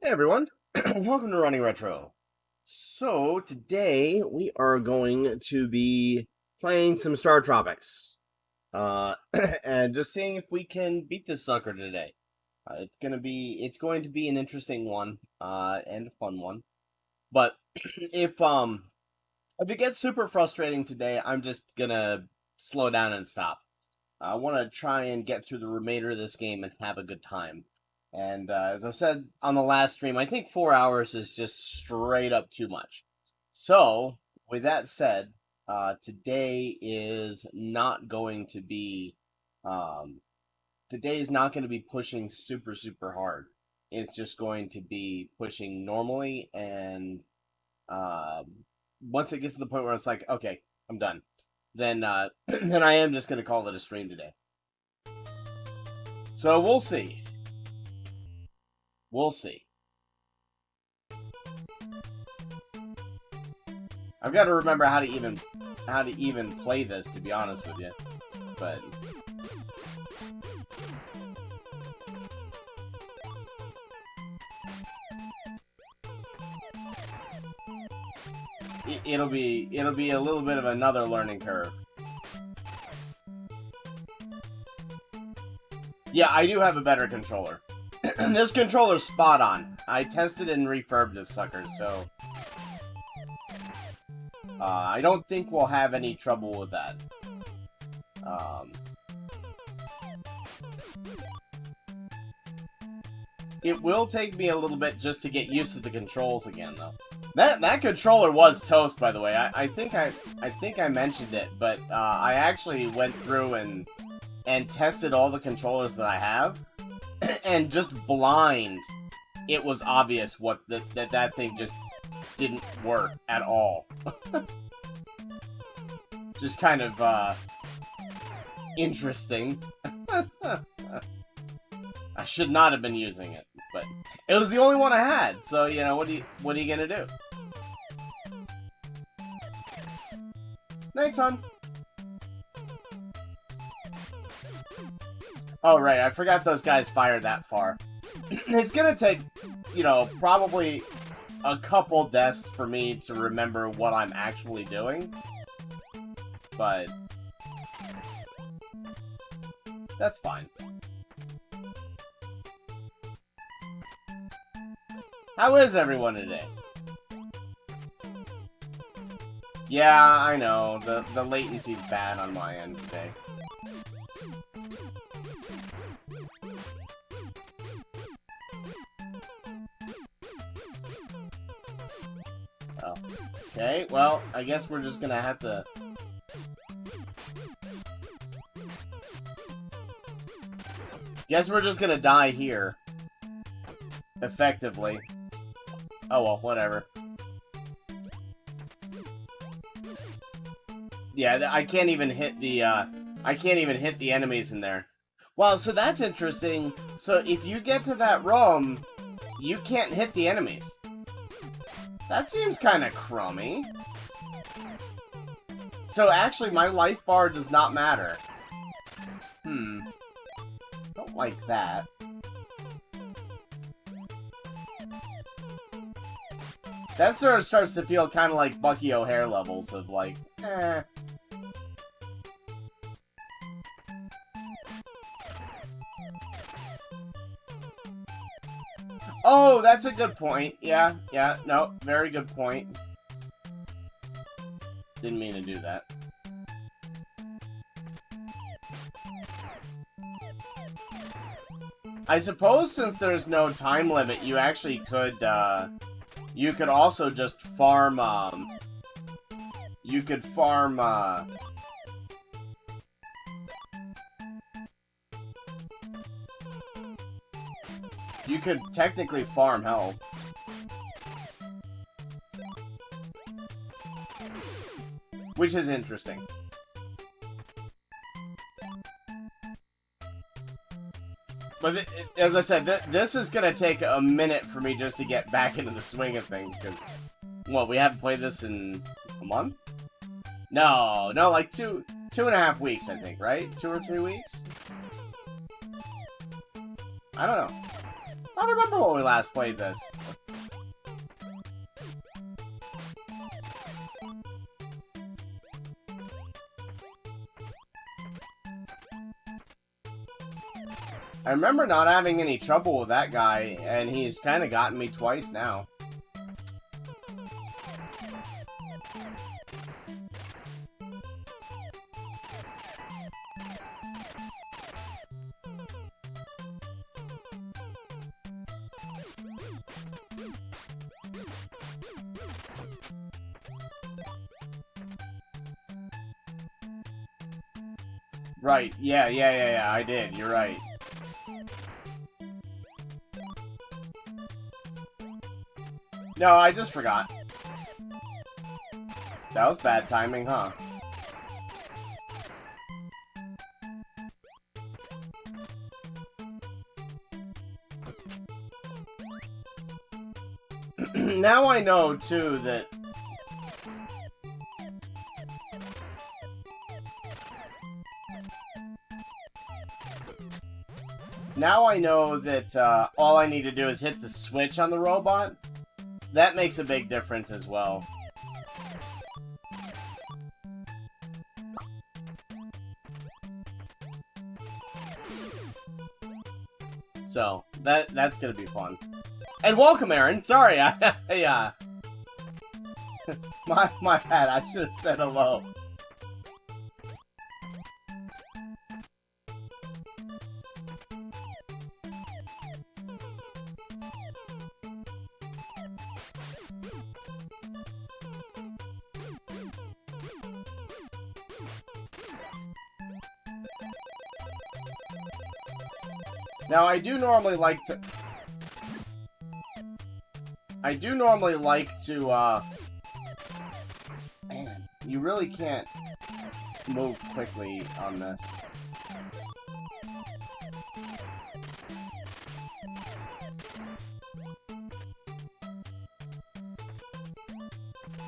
Hey everyone, welcome to Running Retro. So today we are going to be playing some StarTropics, uh, and just seeing if we can beat this sucker today. It's going to be an interesting one, and a fun one. But if it gets super frustrating today, I'm just gonna slow down and stop. I want to try and get through the remainder of this game and have a good time. And as I said on the last stream, I think 4 hours is just straight up too much. So, with that said, today is not going to be today is not going to be pushing super hard. It's just going to be pushing normally, and once it gets to the point where it's like, okay, I'm done, then then I am just going to call it a stream today. So we'll see. We'll see. I've got to remember how to even play this, to be honest with you. But it'll be a little bit of another learning curve. Yeah, I do have a better controller. This controller's spot on. I tested and refurbed this sucker, so I don't think we'll have any trouble with that. It will take me a little bit just to get used to the controls again, though. That controller was toast, by the way. I think I mentioned it, but I actually went through and tested all the controllers that I have. And just blind, it was obvious what that thing just didn't work at all. Just kind of interesting. I should not have been using it, but it was the only one I had. So you know, what are you gonna do? Thanks, hon. Oh, right, I forgot those guys fire that far. It's gonna take, you know, probably a couple deaths for me to remember what I'm actually doing. But that's fine. How is everyone today? Yeah, I know. The latency's bad on my end today. Oh. Okay, well, I guess we're just gonna have to... Guess we're just gonna die here. Effectively. Oh well, whatever. Yeah, I can't even hit the, I can't even hit the enemies in there. Wow, so that's interesting. So if you get to that room, you can't hit the enemies. That seems kind of crummy. So actually, my life bar does not matter. Don't like that. That sort of starts to feel kind of like Bucky O'Hare levels of like, eh. Oh, that's a good point. Yeah, no, very good point. Didn't mean to do that. I suppose since there's no time limit, you actually could, you could also just farm, you could farm, you could technically farm health. Which is interesting. But as I said, this is gonna take a minute for me just to get back into the swing of things, because, well, we haven't played this in a month? No, like two and a half weeks, I think, right? 2 or 3 weeks? I don't know. I don't remember when we last played this. I remember not having any trouble with that guy, and he's kind of gotten me twice now. Right, yeah, I did, you're right. No, I just forgot. That was bad timing, huh? Now I know, too, that... Now I know that all I need to do is hit the switch on the robot. That makes a big difference as well. So, that's gonna be fun. And welcome, Aaron! Sorry, my bad, I should have said hello. Now, I do normally like to... Man, you really can't move quickly on this.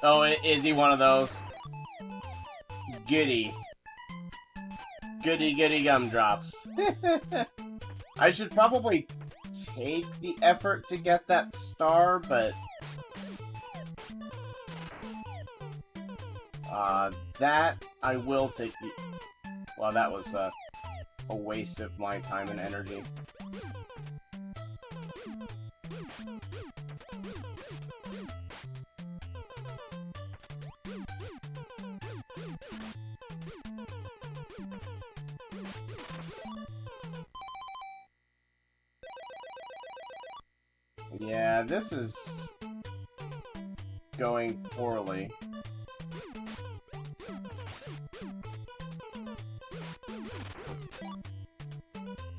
Oh, is he one of those? Goody. Goody gumdrops. I should probably take the effort to get that star, but... that I will take the... Well, that was a waste of my time and energy. Yeah, this is going poorly.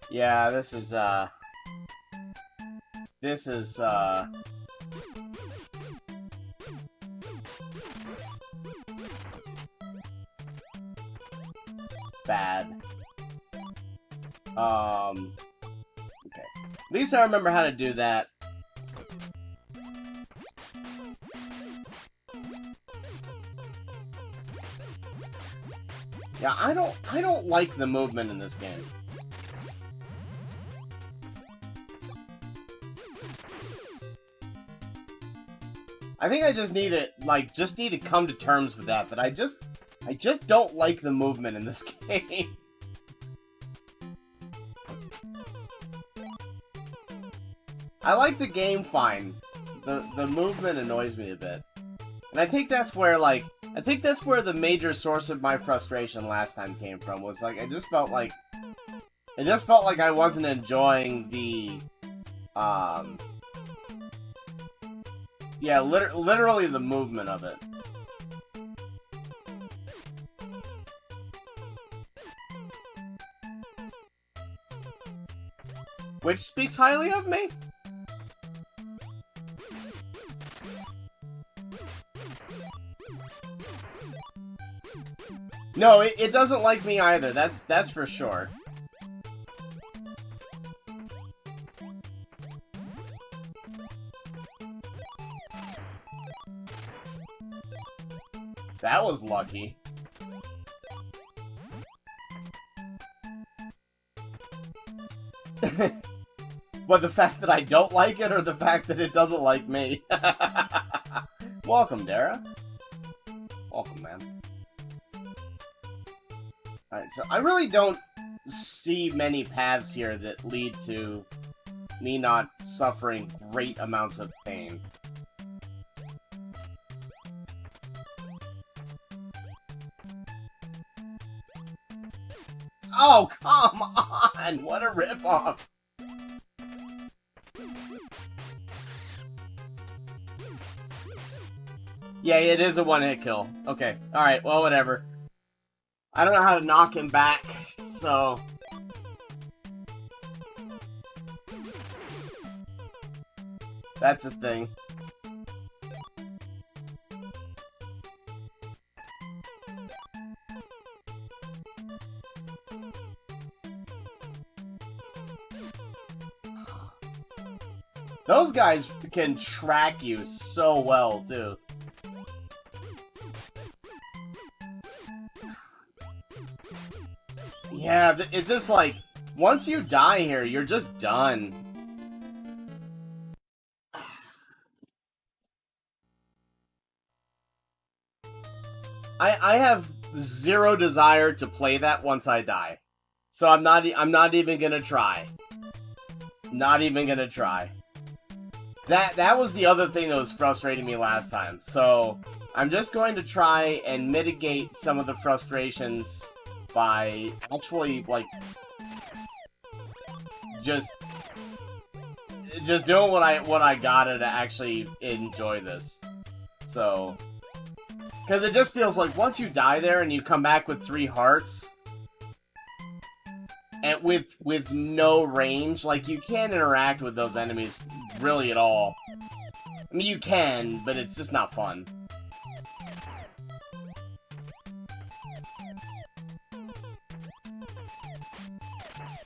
Yeah, this is bad. Okay. At least I remember how to do that. Yeah, I don't like the movement in this game. I think I just need to come to terms with that I just don't like the movement in this game. I like the game fine. The movement annoys me a bit. And I think that's where the major source of my frustration last time came from, was like I just felt like I wasn't enjoying the yeah, literally the movement of it. Which speaks highly of me? No, it doesn't like me either. That's for sure. That was lucky. What, the fact that I don't like it, or the fact that it doesn't like me? Welcome, Dara. Welcome, man. Alright, so I really don't see many paths here that lead to me not suffering great amounts of pain. Oh, come on! What a ripoff! Yeah, it is a one-hit kill. Okay, alright, well, whatever. I don't know how to knock him back, so... That's a thing. Those guys can track you so well, too. Yeah, it's just like, once you die here, you're just done. I have zero desire to play that once I die. So I'm not even gonna try. Not even gonna try. That was the other thing that was frustrating me last time. So I'm just going to try and mitigate some of the frustrations by actually, like, just doing what I gotta to actually enjoy this. So, because it just feels like once you die there and you come back with 3 hearts, and with no range, like, you can't interact with those enemies really at all. I mean, you can, but it's just not fun.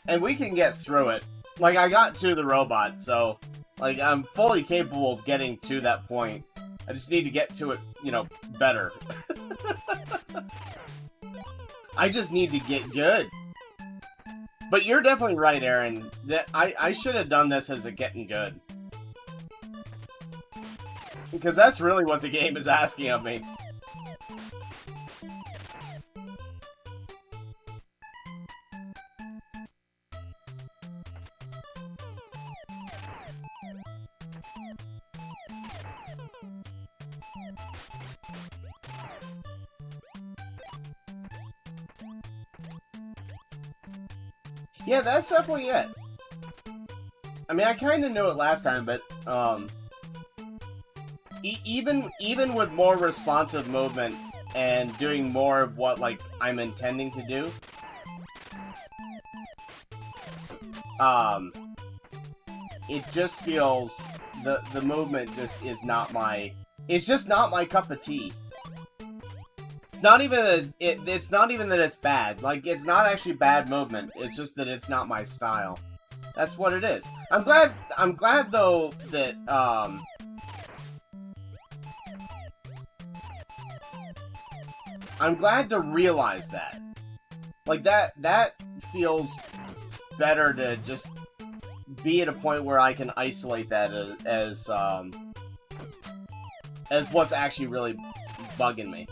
And we can get through it. Like, I got to the robot, so, like, I'm fully capable of getting to that point. I just need to get to it, you know, better. I just need to get good. But you're definitely right, Aaron. That I should have done this as a getting good. Because that's really what the game is asking of me. Yeah, that's definitely it. I mean, I kind of knew it last time, but even with more responsive movement and doing more of what, like, I'm intending to do, it just feels the movement just is not my. It's just not my cup of tea. It's not even that it's not even that it's bad. Like, it's not actually bad movement. It's just that it's not my style. That's what it is. I'm glad though that I'm glad to realize that. Like, that feels better to just be at a point where I can isolate that as what's actually really bugging me.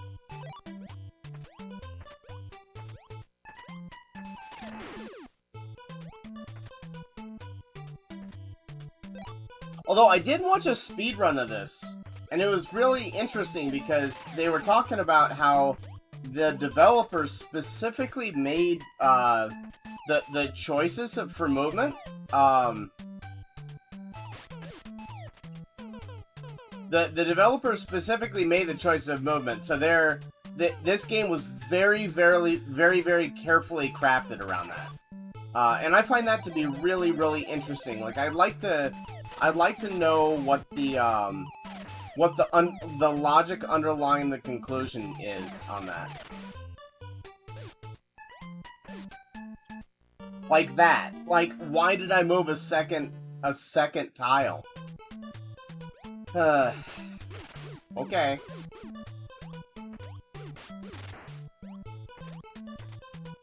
Although I did watch a speedrun of this, and it was really interesting because they were talking about how the developers specifically made the choices for movement. The developers specifically made the choices of movement, so this game was very, very, very, very carefully crafted around that. And I find that to be really, really interesting. Like, I'd like to know what the logic underlying the conclusion is on that. Like that. Like, why did I move a second tile? Okay.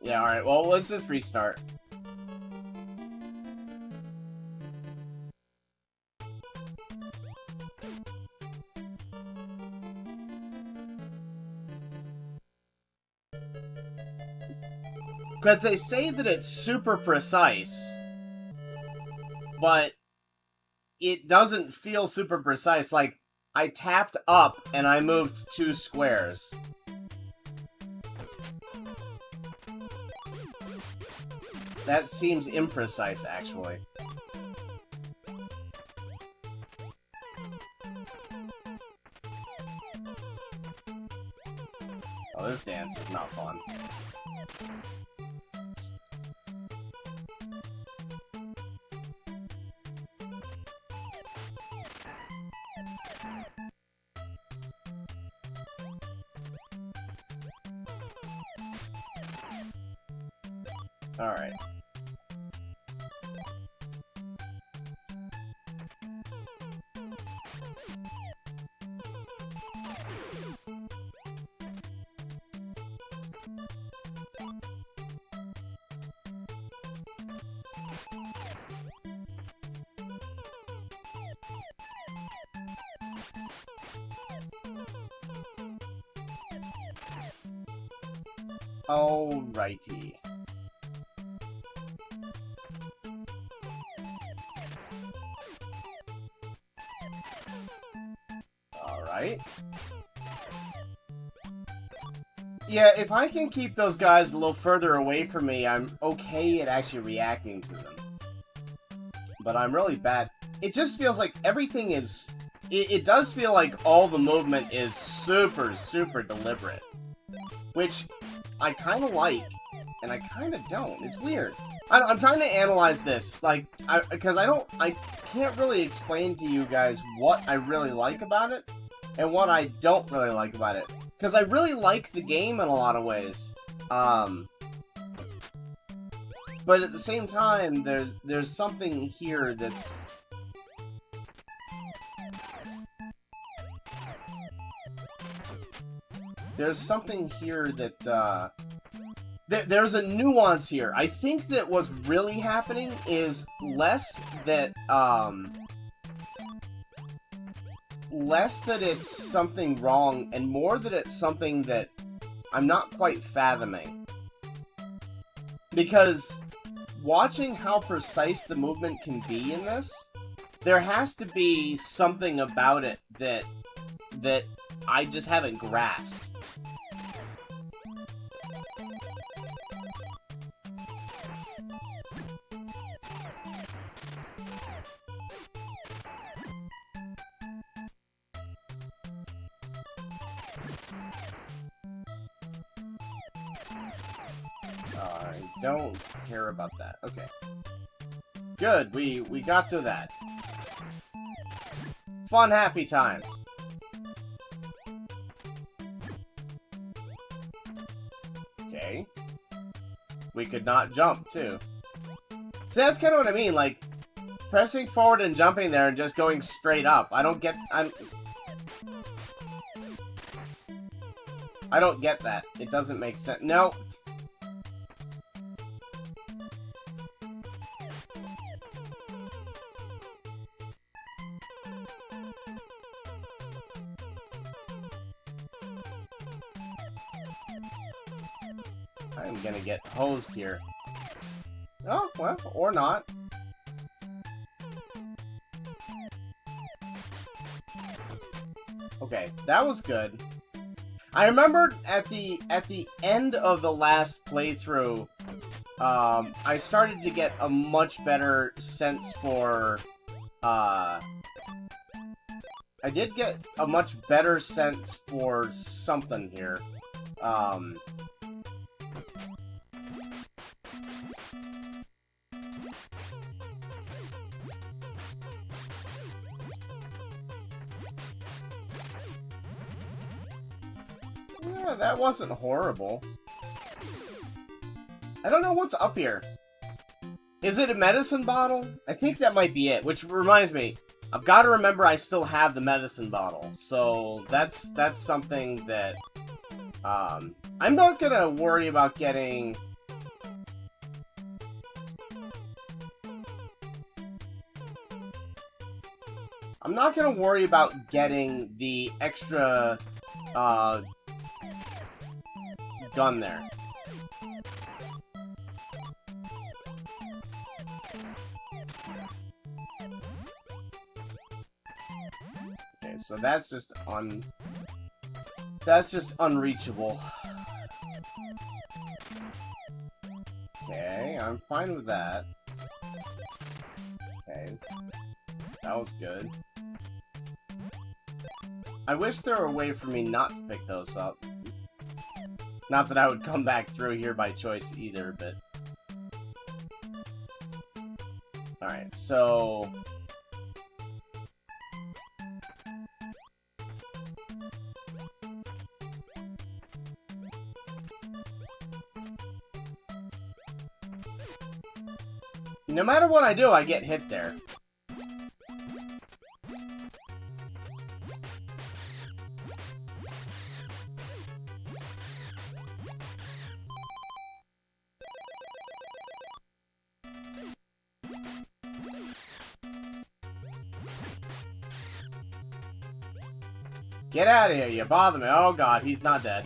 Yeah, alright, well, let's just restart. Because they say that it's super precise, but it doesn't feel super precise. Like, I tapped up and I moved 2 squares. That seems imprecise, actually. Oh, this dance is not fun. Alright. Alrighty. Alright. Yeah, if I can keep those guys a little further away from me, I'm okay at actually reacting to them. But I'm really bad. It just feels like everything is... It does feel like all the movement is super, super deliberate. Which I kind of like, and I kind of don't. It's weird. I'm trying to analyze this, like, because I can't really explain to you guys what I really like about it, and what I don't really like about it. Because I really like the game in a lot of ways. But at the same time, there's something here that's... There's something here that, there's a nuance here. I think that what's really happening is less that it's something wrong, and more that it's something that I'm not quite fathoming. Because watching how precise the movement can be in this, there has to be something about it that I just haven't grasped. I don't care about that. Okay. Good, we got to that. Fun, happy times. Okay. We could not jump, too. See, that's kind of what I mean, like, pressing forward and jumping there and just going straight up. I don't get that. It doesn't make sense. No. I'm gonna get hosed here. Oh, well, or not. Okay, that was good. I remember at the end of the last playthrough, I started to get a much better sense for, I did get a much better sense for something here. Yeah, that wasn't horrible. I don't know what's up here. Is it a medicine bottle? I think that might be it, which reminds me, I've got to remember I still have the medicine bottle. So that's something that I'm not gonna worry about getting. I'm not gonna worry about getting the extra gun there. So that's just unreachable. Okay, I'm fine with that. Okay. That was good. I wish there were a way for me not to pick those up. Not that I would come back through here by choice either, but... Alright, so... No matter what I do, I get hit there. Get out of here, you bother me. Oh god, he's not dead.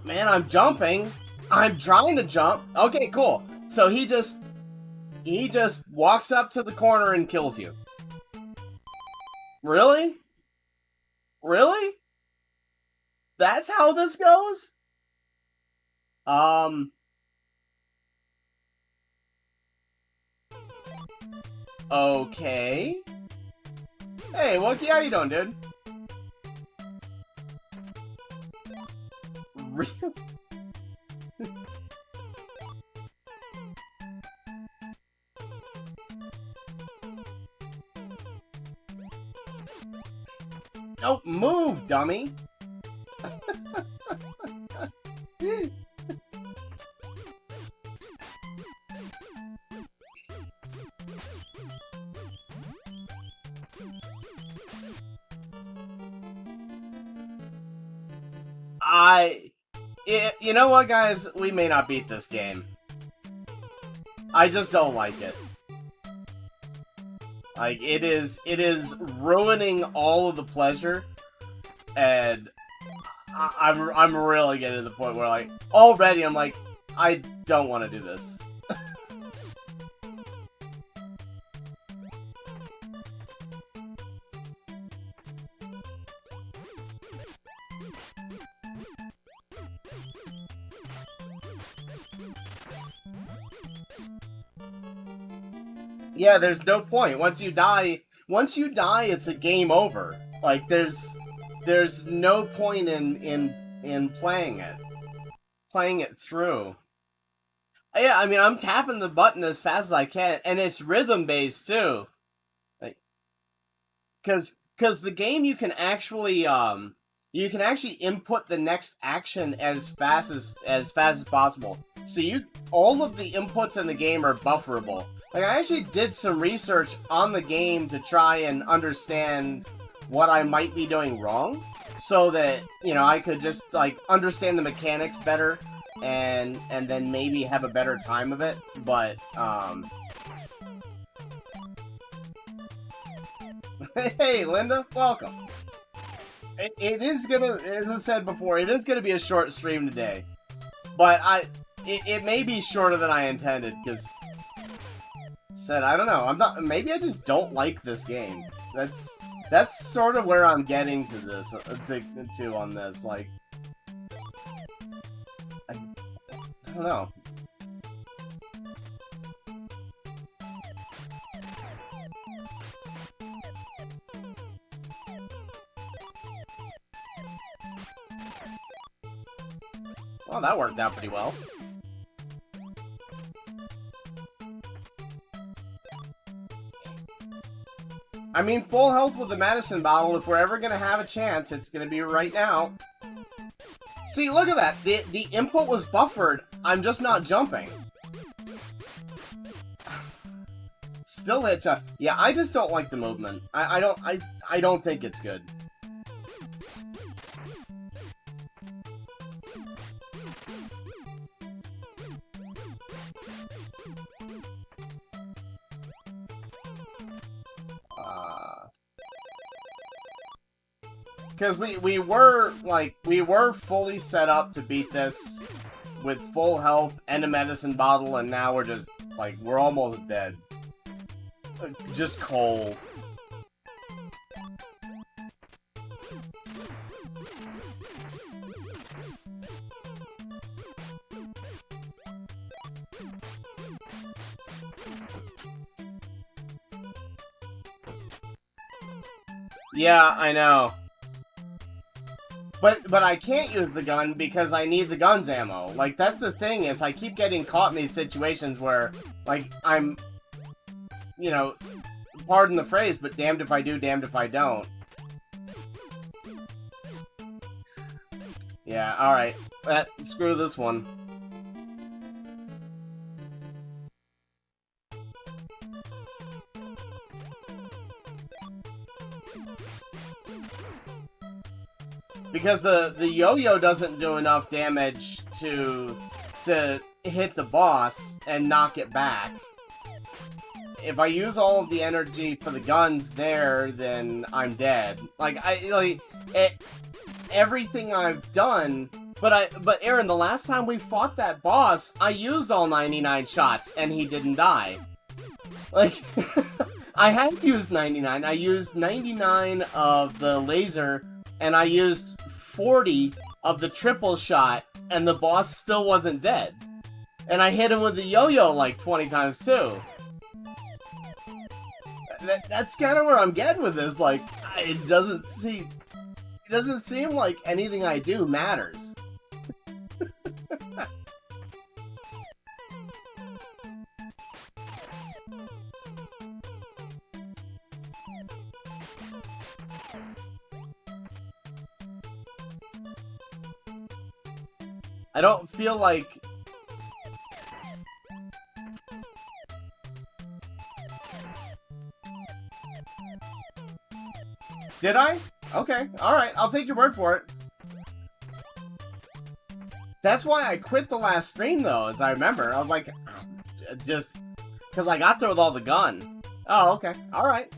Man, I'm jumping. I'm trying to jump. Okay, cool. So he just walks up to the corner and kills you. Really? Really? That's how this goes? Okay. Hey, Wookie, how you doing, dude? Really? Don't move, dummy! You know what, guys? We may not beat this game. I just don't like it. Like, it is ruining all of the pleasure, and I'm really getting to the point where, like, already I'm like, I don't want to do this. Yeah, there's no point. Once you die, it's a game over. Like, there's no point in playing it through. Yeah, I mean, I'm tapping the button as fast as I can, and it's rhythm based too. Like, because the game you can actually input the next action as fast as possible. So all of the inputs in the game are bufferable. Like, I actually did some research on the game to try and understand what I might be doing wrong, so that, you know, I could just, like, understand the mechanics better, and then maybe have a better time of it, but, Hey, Linda, welcome! It is gonna, as I said before, it is gonna be a short stream today, but it may be shorter than I intended, because... I don't know. Maybe I just don't like this game. That's sort of where I'm getting to this, to on this. Like, I don't know. Well, that worked out pretty well. I mean, full health with the medicine bottle, if we're ever gonna have a chance, it's gonna be right now. See, look at that. The input was buffered. I'm just not jumping. Still hit jump. Yeah, I just don't like the movement. I don't think it's good. Because we were fully set up to beat this with full health and a medicine bottle, and now we're just, like, we're almost dead. Just cold. Yeah, I know. But I can't use the gun because I need the gun's ammo. Like, that's the thing, is I keep getting caught in these situations where, like, I'm, you know, pardon the phrase, but damned if I do, damned if I don't. Yeah, alright. Screw this one. Because the yo-yo doesn't do enough damage to hit the boss and knock it back. If I use all of the energy for the guns there, then I'm dead. Like, everything I've done, but Aaron, the last time we fought that boss, I used all 99 shots and he didn't die. Like, I had used 99. I used 99 of the laser, and I used 40 of the triple shot, and the boss still wasn't dead. And I hit him with the yo-yo like 20 times too. That's kind of where I'm getting with this. Like, it doesn't seem like anything I do matters. I don't feel like... Did I? Okay, alright, I'll take your word for it. That's why I quit the last stream, though, as I remember. I was like, just... because I got there with all the gun. Oh, okay, alright.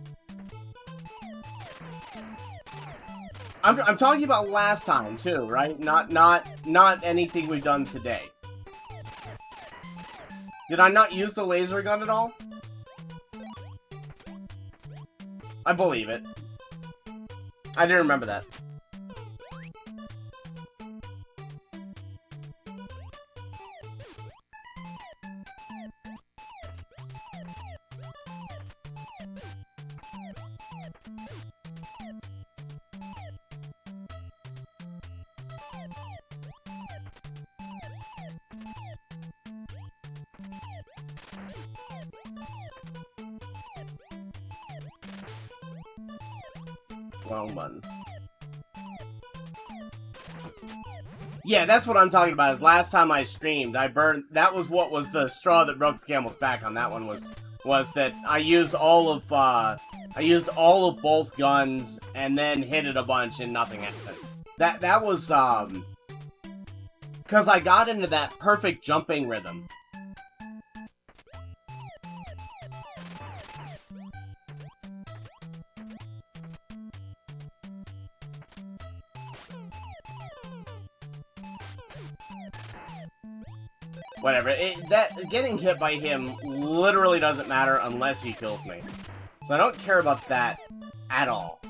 I'm talking about last time, too, right? Not anything we've done today. Did I not use the laser gun at all? I believe it. I didn't remember that. Wrong button. Yeah, that's what I'm talking about, is last time I streamed, I burned... That was what was the straw that broke the camel's back on that one, was that I used all of both guns, and then hit it a bunch, and nothing happened. That was, because I got into that perfect jumping rhythm. Whatever, getting hit by him literally doesn't matter unless he kills me. So I don't care about that at all.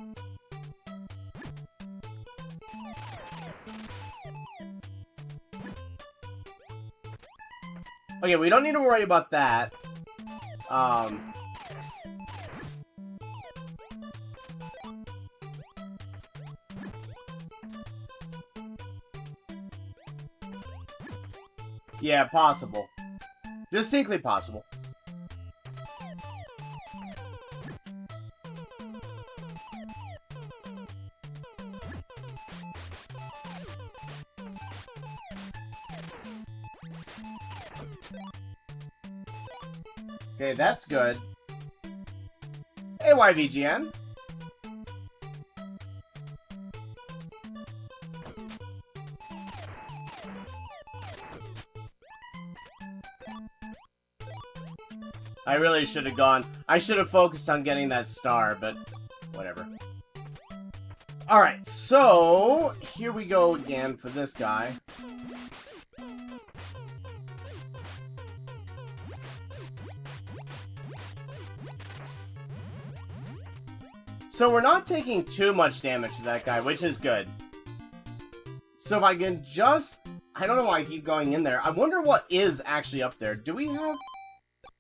Okay, we don't need to worry about that. Yeah, possible. Distinctly possible. Okay, that's good. Hey, YVGN. I really should have gone. I should have focused on getting that star, but whatever. Alright, so here we go again for this guy. So we're not taking too much damage to that guy, which is good. So if I can just... I don't know why I keep going in there. I wonder what is actually up there. Do we have...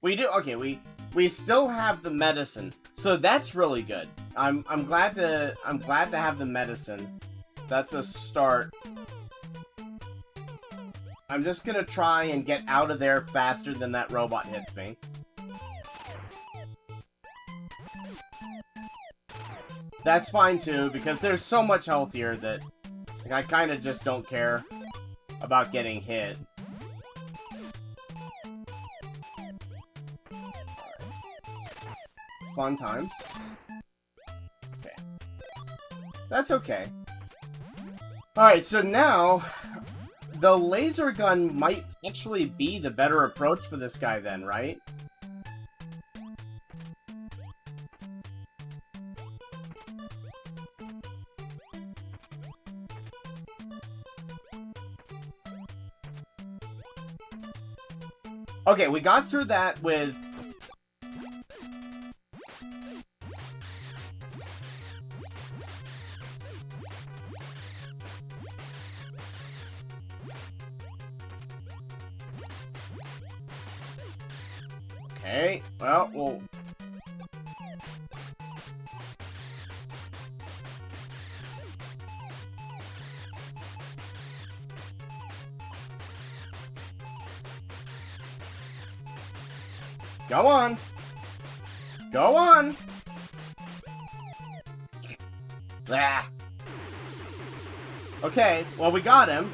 We do. Okay, we still have the medicine. So that's really good. I'm glad to have the medicine. That's a start. I'm just gonna try and get out of there faster than that robot hits me. That's fine too, because there's so much health here that like, I kind of just don't care about getting hit. Fun times. Okay. That's okay. Alright, so now the laser gun might actually be the better approach for this guy then, right? Okay, we got through that with... Okay, well, we'll... Go on! Go on! Ah. Okay, well we got him.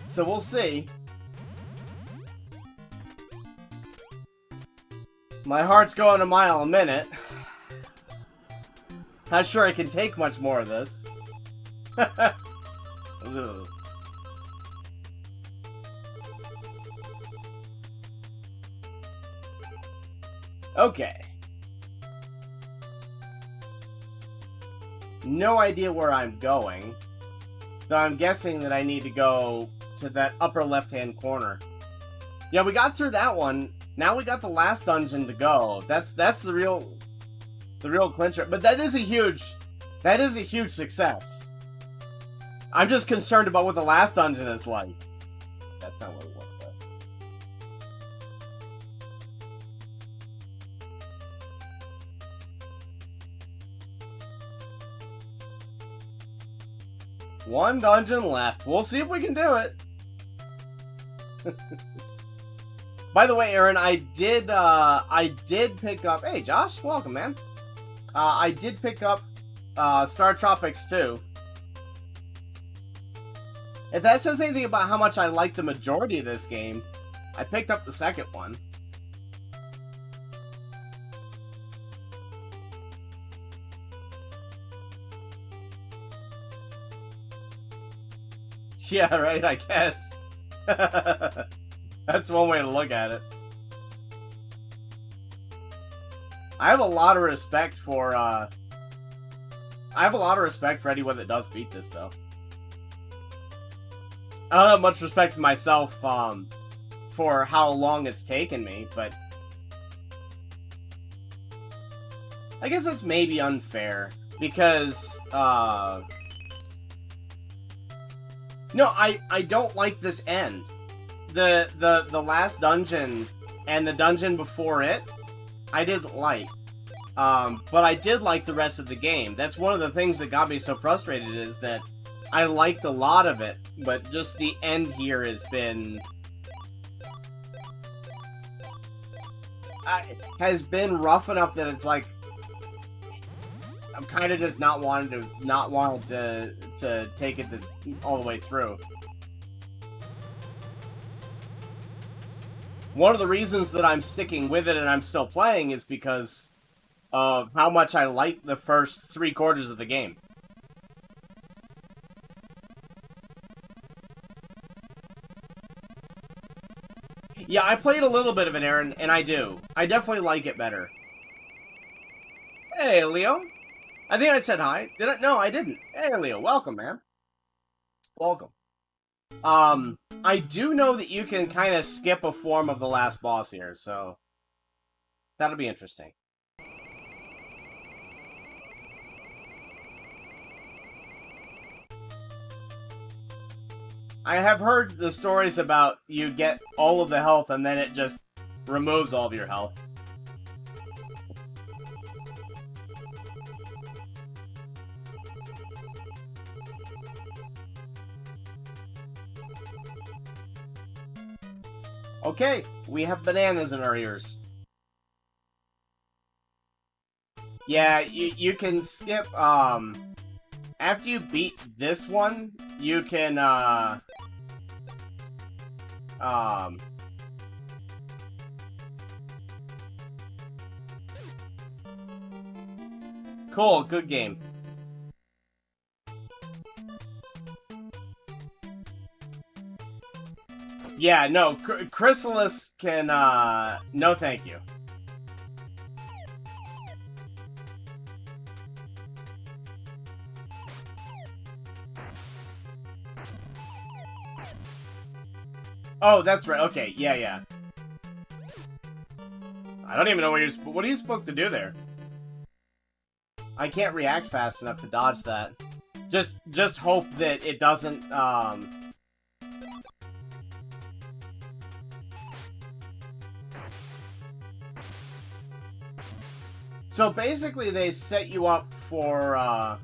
So we'll see. My heart's going a mile a minute. Not sure I can take much more of this. Ugh. Okay. No idea where I'm going. Though I'm guessing that I need to go to that upper left-hand corner. Yeah, we got through that one. Now we got the last dungeon to go. That's the real clincher. But that is a huge success. I'm just concerned about what the last dungeon is like. That's not what it was. One dungeon left. We'll see if we can do it. By the way, Aaron, I did pick up... Hey, Josh, welcome, man. I did pick up StarTropics 2. If that says anything about how much I like the majority of this game, I picked up the second one. Yeah, right, I guess. That's one way to look at it. I have a lot of respect for, anyone that does beat this, though. I don't have much respect for myself, for how long it's taken me, but... I guess that's maybe unfair, because, No, I don't like this end. The last dungeon and the dungeon before it, I didn't like. But I did like the rest of the game. That's one of the things that got me so frustrated, is that I liked a lot of it, but just the end here has been rough enough that it's like I'm kind of just not wanting to take it all the way through. One of the reasons that I'm sticking with it and I'm still playing is because of how much I like the first 3/4 of the game. Yeah, I played a little bit of it, Aaron, and I do. I definitely like it better. Hey, Leo. I think I said hi. Did I? No, I didn't. Hey, Leo. Welcome, man. Welcome. I do know that you can kind of skip a form of the last boss here, so that'll be interesting. I have heard the stories about you get all of the health and then it just removes all of your health. Okay, we have bananas in our ears. Yeah, you can skip, after you beat this one, you can, cool, good game. Yeah, no, Chrysalis can, no thank you. Oh, that's right, okay, yeah. I don't even know what are you supposed to do there? I can't react fast enough to dodge that. Just hope that it doesn't, So basically they set you up for, Alright,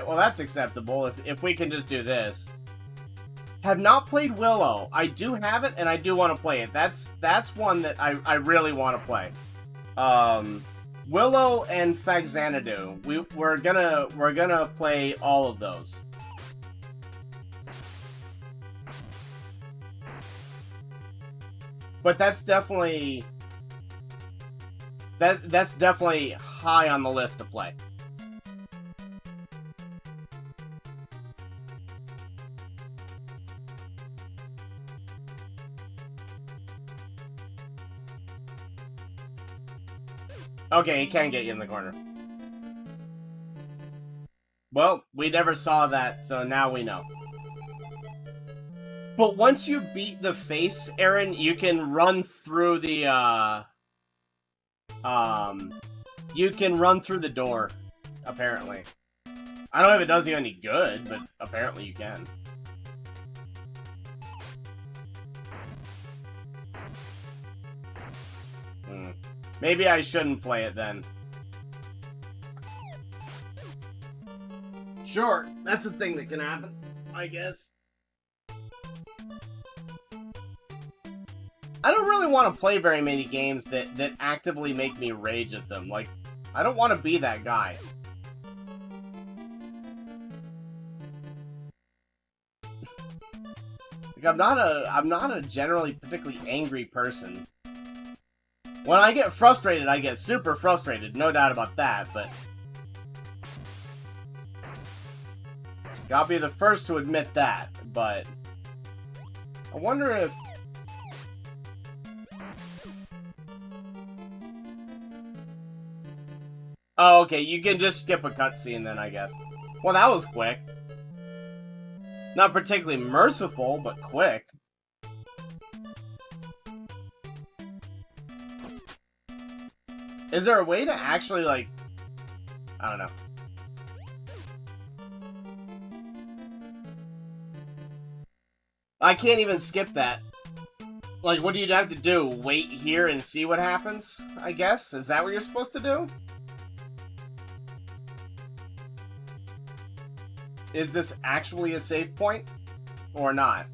well that's acceptable if we can just do this. Have not played Willow. I do have it and I do want to play it. That's one that I really want to play. Willow and Phagxanadu. We're gonna play all of those. But that's definitely that's definitely high on the list to play. Okay, he can get you in the corner. Well, we never saw that, so now we know. But once you beat the face, Aaron, you can run through the, you can run through the door, apparently. I don't know if it does you any good, but apparently you can. Maybe I shouldn't play it then. Sure, that's a thing that can happen, I guess. I don't really want to play very many games that actively make me rage at them. Like, I don't want to be that guy. Like, I'm not a generally particularly angry person. When I get frustrated, I get super frustrated, no doubt about that, but I'll be the first to admit that, but I wonder if oh, okay, you can just skip a cutscene then, I guess. Well, that was quick. Not particularly merciful, but quick. Is there a way to actually, like, I don't know. I can't even skip that. Like, what do you have to do? Wait here and see what happens, I guess? Is that what you're supposed to do? Is this actually a save point? Or not?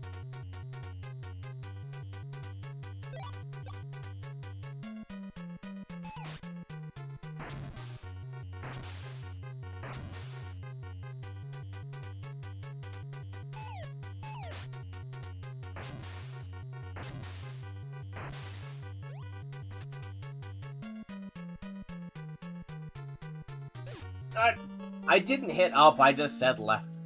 I didn't hit up, I just said left.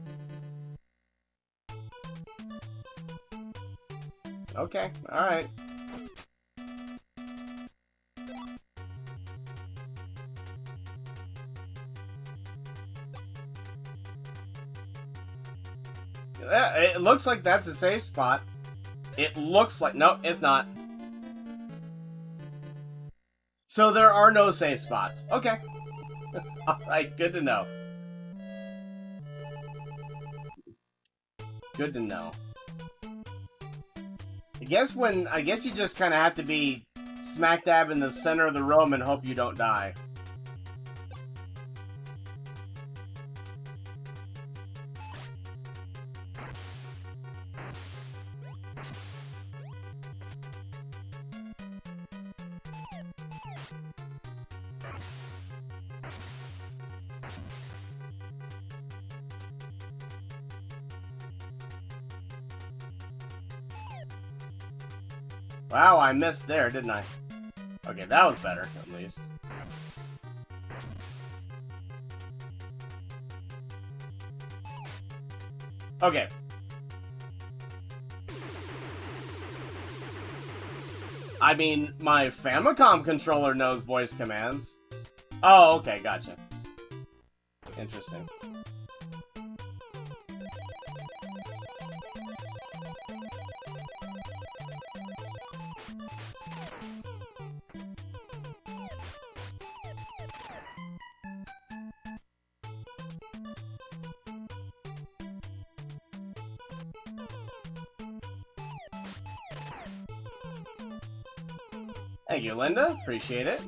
Okay, alright. It looks like that's a safe spot. It looks like... No, it's not. So there are no safe spots. Okay. Alright, good to know. Good to know. I guess you just kind of have to be smack dab in the center of the room and hope you don't die. Wow, I missed there, didn't I? Okay, that was better, at least. Okay. I mean, my Famicom controller knows voice commands. Oh, okay, gotcha. Interesting. Thank you, Linda. Appreciate it.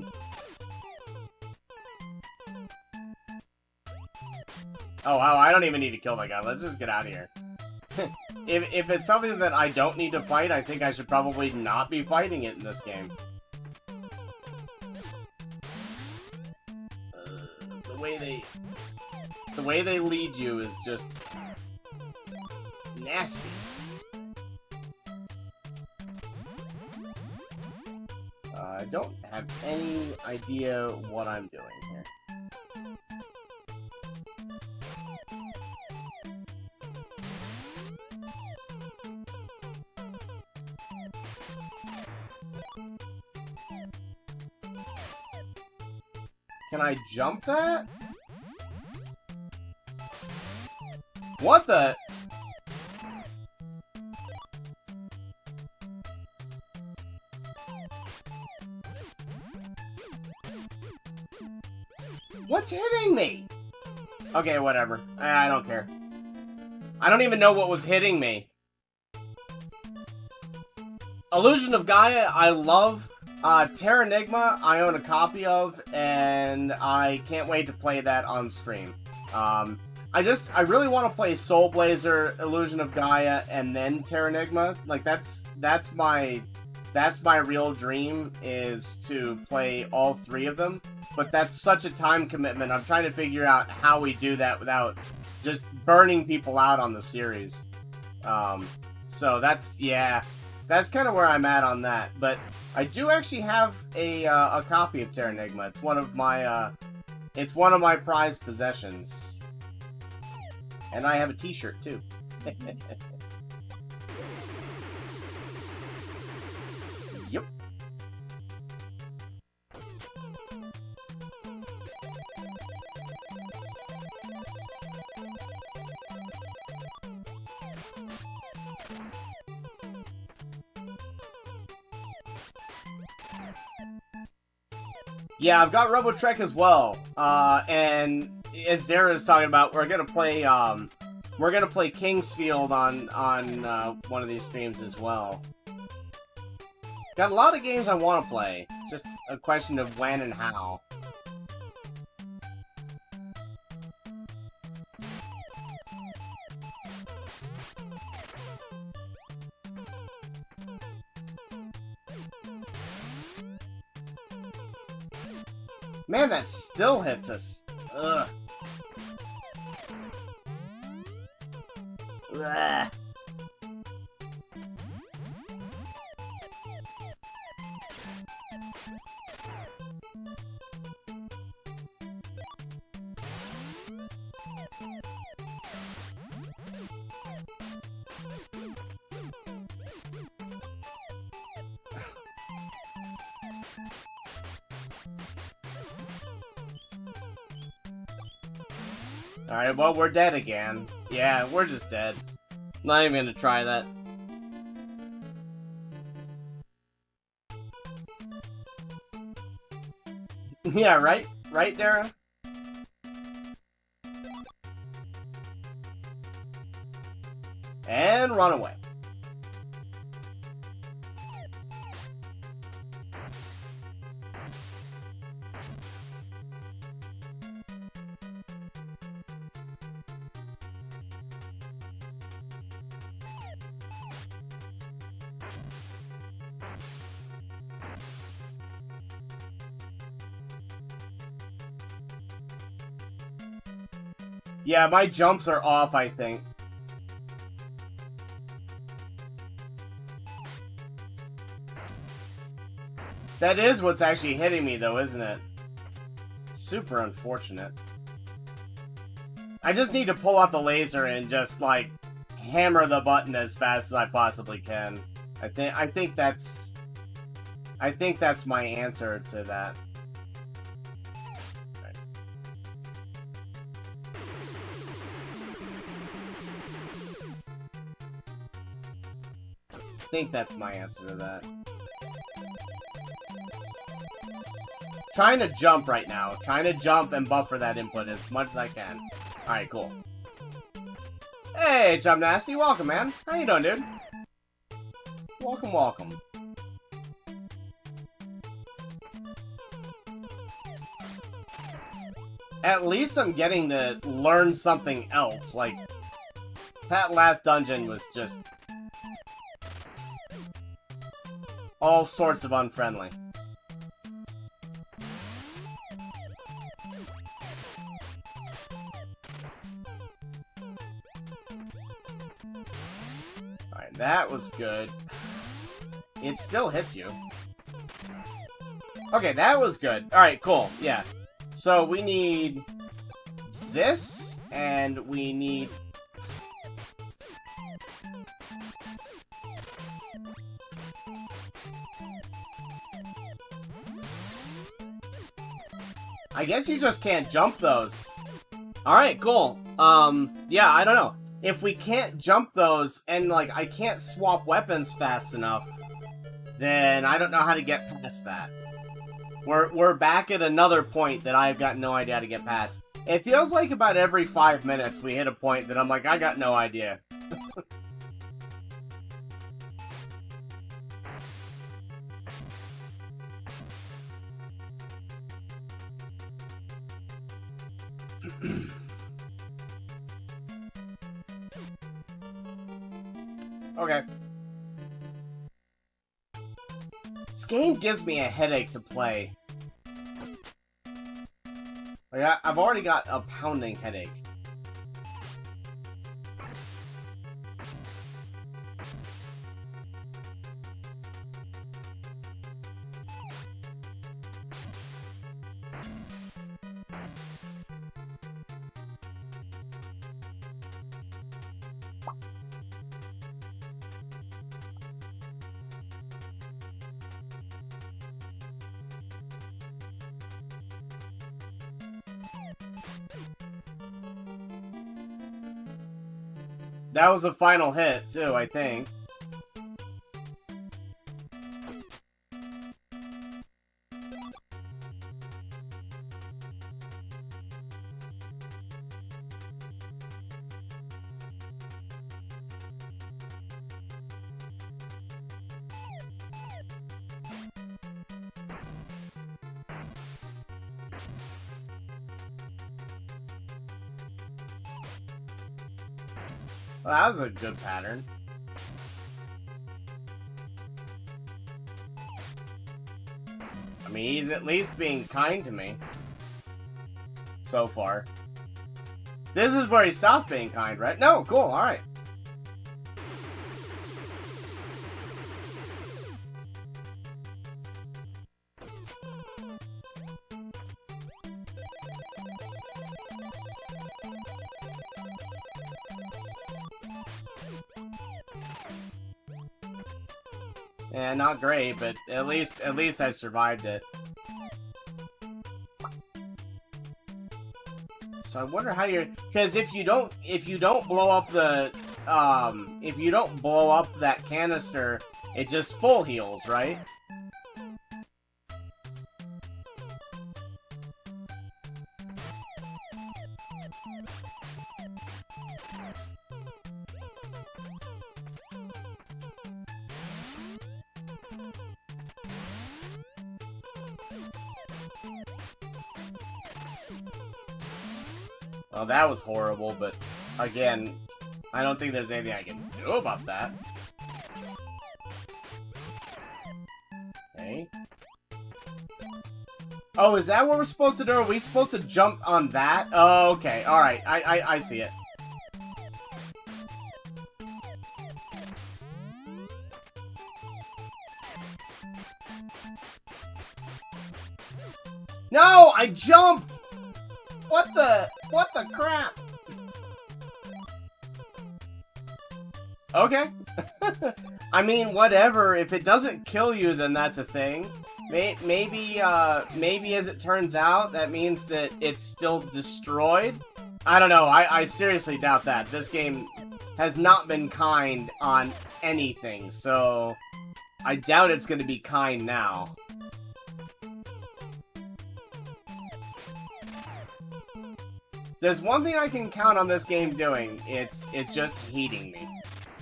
Oh, wow, I don't even need to kill that guy. Let's just get out of here. If it's something that I don't need to fight, I think I should probably not be fighting it in this game. The way they lead you is just nasty. I don't have any idea what I'm doing here. Can I jump that? What the? What's hitting me? Okay, whatever. I don't care. I don't even know what was hitting me. Illusion of Gaia, I love. Terranigma, I own a copy of, and I can't wait to play that on stream. I really want to play Soul Blazer, Illusion of Gaia, and then Terranigma. Like, that's my real dream, is to play all three of them. But that's such a time commitment. I'm trying to figure out how we do that without just burning people out on the series. So that's, yeah, that's kind of where I'm at on that. But I do actually have a copy of Terranigma. It's one of my prized possessions. And I have a t-shirt too. Yep. Yeah, I've got Robotrek as well. And as Dara's talking about, we're gonna play Kingsfield on one of these streams as well. Got a lot of games I want to play. Just a question of when and how. Man, that still hits us. Ugh. Ugh. Alright, well, we're dead again. Yeah, we're just dead. Not even gonna try that. Yeah, right? Right, Dara? And run away. Yeah, my jumps are off, I think. That is what's actually hitting me, though, isn't it? Super unfortunate. I just need to pull out the laser and just, like, hammer the button as fast as I possibly can. I think that's my answer to that. Right. I think that's my answer to that. Trying to jump right now. Trying to jump and buffer that input as much as I can. Alright, cool. Hey, Jump Nasty. Welcome, man. How you doing, dude? Welcome, welcome. At least I'm getting to learn something else. Like, that last dungeon was just all sorts of unfriendly. Alright, that was good. It still hits you. Okay, that was good. Alright, cool. Yeah. So we need this, and we need... I guess you just can't jump those. Alright, cool. Yeah, I don't know. If we can't jump those, and, like, I can't swap weapons fast enough, then I don't know how to get past that. We're back at another point that I've got no idea how to get past. It feels like about every 5 minutes we hit a point that I'm like, I got no idea. Okay. This game gives me a headache to play. Like, I've already got a pounding headache. That was the final hit, too, I think. Well, that was a good pattern. I mean, he's at least being kind to me. So far. This is where he stops being kind, right? No, cool, alright. Yeah, not great, but at least I survived it. So I wonder how you're, because if you don't blow up the if you don't blow up that canister, it just full heals, right? Well, that was horrible, but again, I don't think there's anything I can do about that. Okay. Oh, is that what we're supposed to do? Are we supposed to jump on that? Oh, okay. Alright, I see it. No! I jumped! What the crap? Okay. I mean, whatever. If it doesn't kill you, then that's a thing. Maybe as it turns out, that means that it's still destroyed? I don't know. I seriously doubt that. This game has not been kind on anything, so I doubt it's going to be kind now. There's one thing I can count on this game doing. It's just hating me.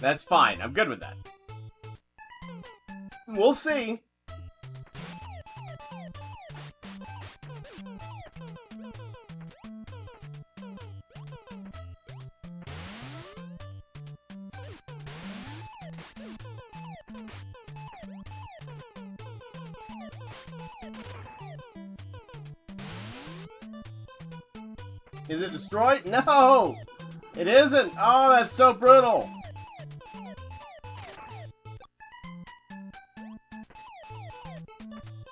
That's fine. I'm good with that. We'll see. Is it destroyed? No! It isn't! Oh, that's so brutal!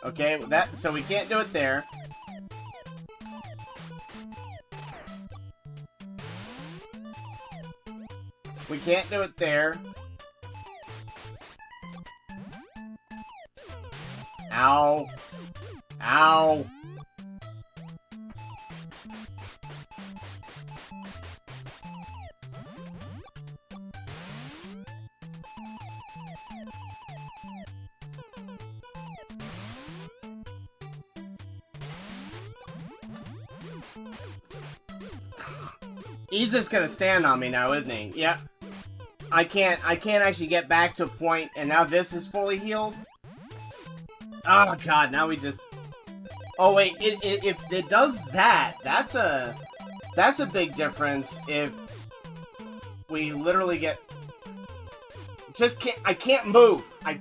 Okay, so we can't do it there. We can't do it there. Ow. Ow. He's just gonna stand on me now, isn't he? Yep. I can't actually get back to a point, and now this is fully healed? Oh god, now we just... Oh wait, if it does that, that's a big difference if we literally get... I can't move! I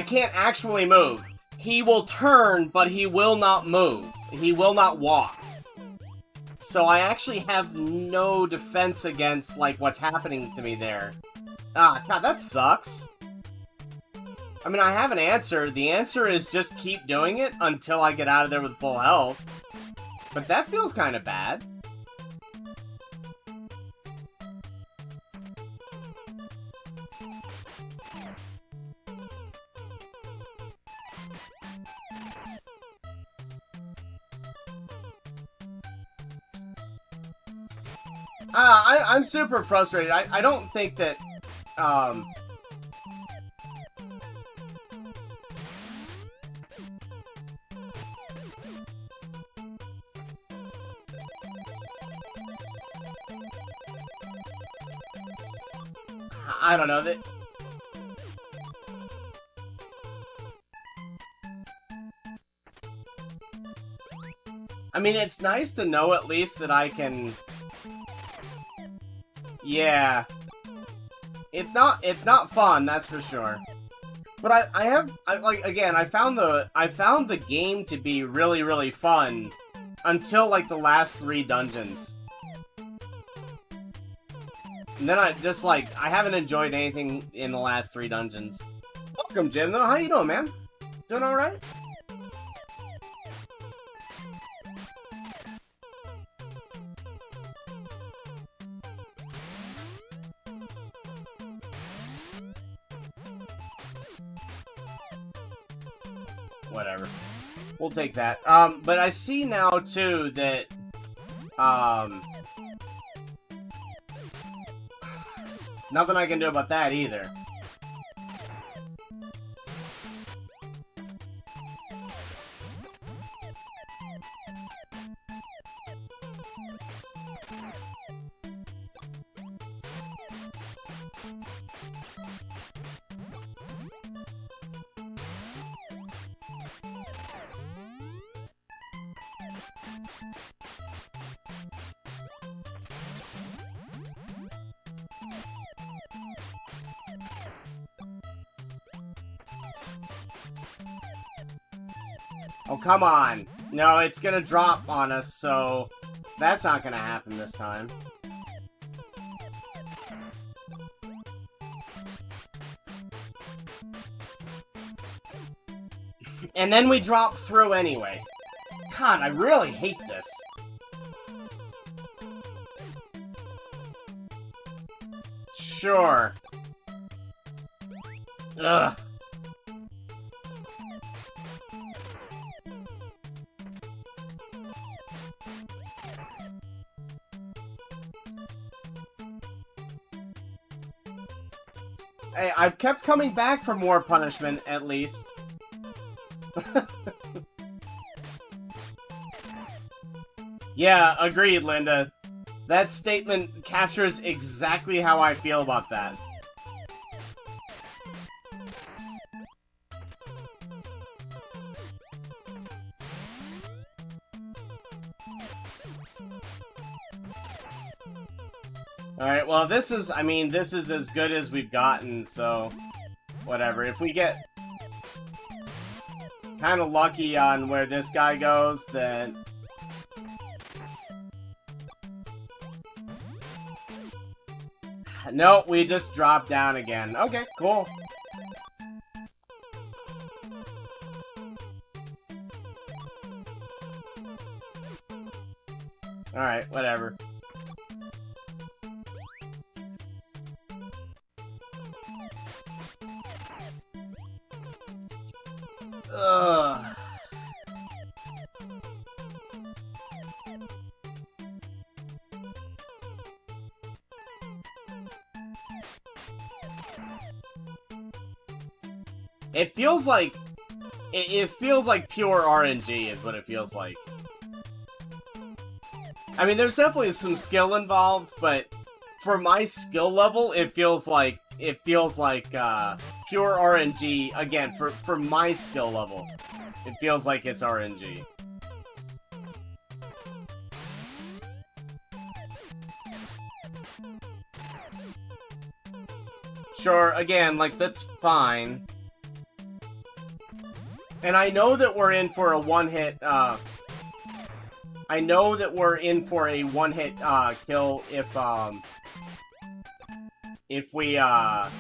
can't actually move. He will turn, but he will not move. He will not walk. So I actually have no defense against, like, what's happening to me there. Ah, god, that sucks. I mean, I have an answer. The answer is just keep doing it until I get out of there with full health. But that feels kind of bad. I'm super frustrated. I don't think that, I don't know that. I mean, it's nice to know at least that I can. Yeah. It's not fun, that's for sure. But I found the game to be really, really fun until, like, the last 3 dungeons. And then I haven't enjoyed anything in the last 3 dungeons. Welcome, Jim. How you doing, man? Doing alright? Whatever. We'll take that. But I see now, too, that, Nothing I can do about that either. Oh, come on. No, it's gonna drop on us, so that's not gonna happen this time. And then we drop through anyway. God, I really hate this. Sure. Ugh. Hey, I've kept coming back for more punishment, at least. Yeah, agreed, Linda. That statement captures exactly how I feel about that. Alright, well, this is, I mean, this is as good as we've gotten, so whatever. If we get kind of lucky on where this guy goes, then... Nope, we just dropped down again. Okay, cool. Alright, whatever. Ugh. It feels like... It feels like pure RNG is what it feels like. I mean, there's definitely some skill involved, but for my skill level, it feels like pure RNG. Again, for my skill level, it feels like it's RNG. Sure, again, like, that's fine. And I know that we're in for a one-hit, I know that we're in for a one-hit, kill if we, I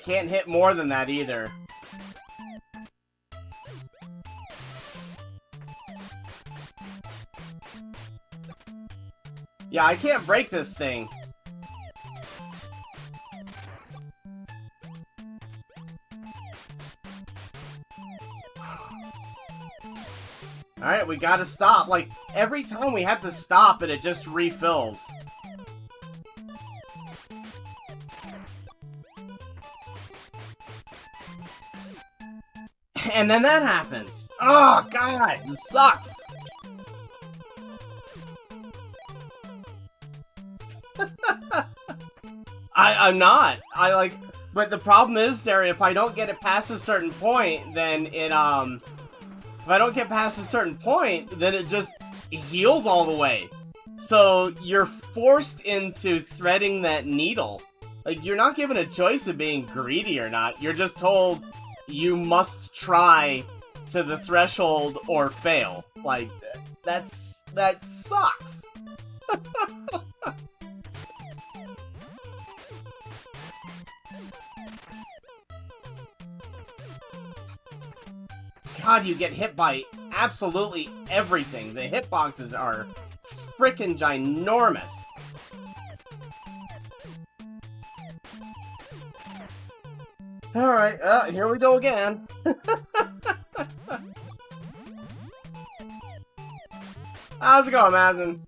can't hit more than that either. Yeah, I can't break this thing. Alright, we gotta stop. Like, every time we have to stop it, it just refills. And then that happens. Oh, God, this sucks. I'm not. But the problem is, there, if I don't get it past a certain point, then it, if I don't get past a certain point, then it just heals all the way. So, you're forced into threading that needle. Like, you're not given a choice of being greedy or not. You're just told you must try to the threshold or fail. Like, that sucks. God, you get hit by absolutely everything. The hitboxes are frickin' ginormous. Alright, here we go again. How's it going, Mazin?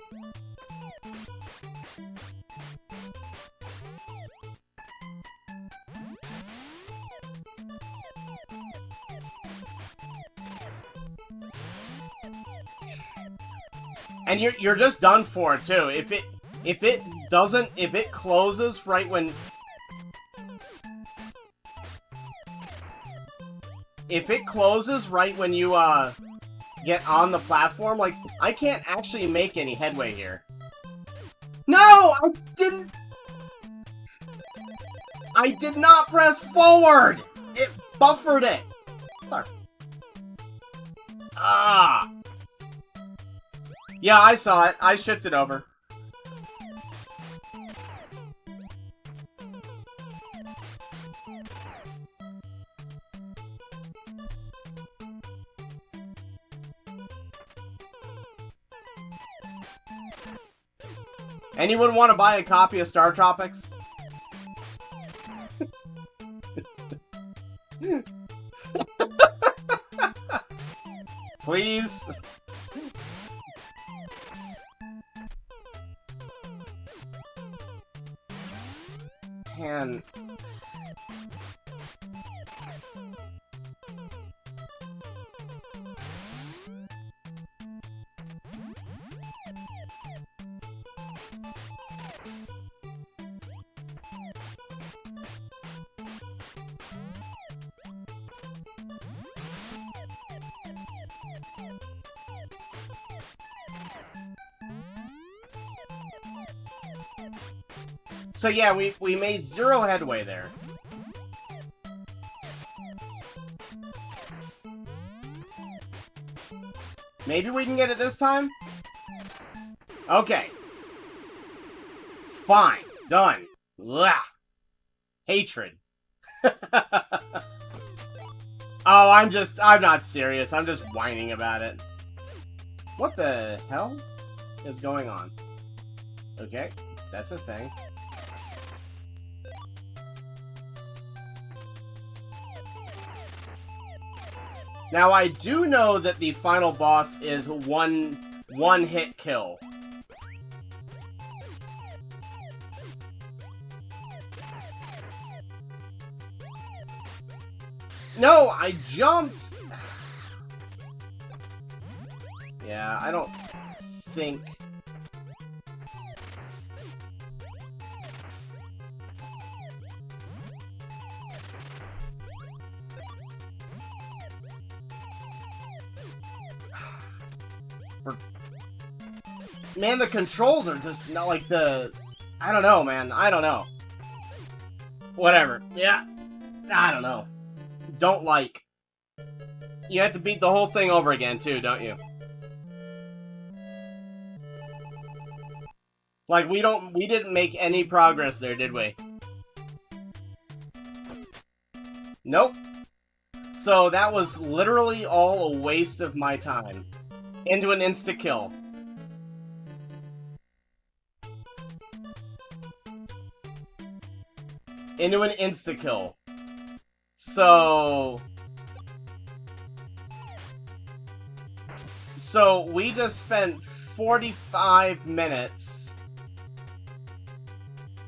And you're just done for it too. If it closes right when you get on the platform, like, I can't actually make any headway here. No, I did not press forward. It buffered it. Ah. Yeah, I saw it. I shifted over. Anyone want to buy a copy of StarTropics? Please? Man. So yeah, we made 0 headway there. Maybe we can get it this time? Okay. Fine. Done. Blah. Hatred. Oh, I'm not serious. I'm just whining about it. What the hell is going on? Okay, that's a thing. Now, I do know that the final boss is one hit kill. No, I jumped! Yeah, I don't think... Man, the controls are just not like the... I don't know, man. I don't know. Whatever. Yeah. I don't know. Don't like. You have to beat the whole thing over again, too, don't you? Like, we didn't make any progress there, did we? Nope. So that was literally all a waste of my time. Into an insta-kill. Into an insta-kill. So we just spent 45 minutes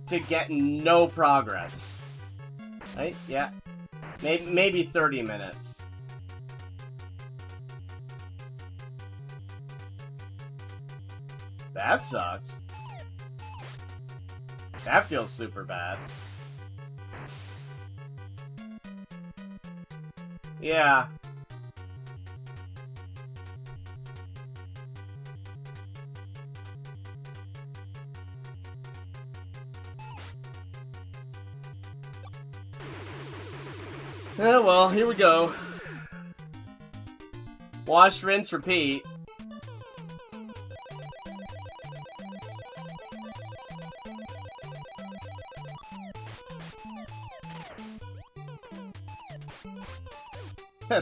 to get no progress. Right? Yeah. Maybe 30 minutes. That sucks. That feels super bad. Yeah. Oh, well, here we go. Wash, rinse, repeat.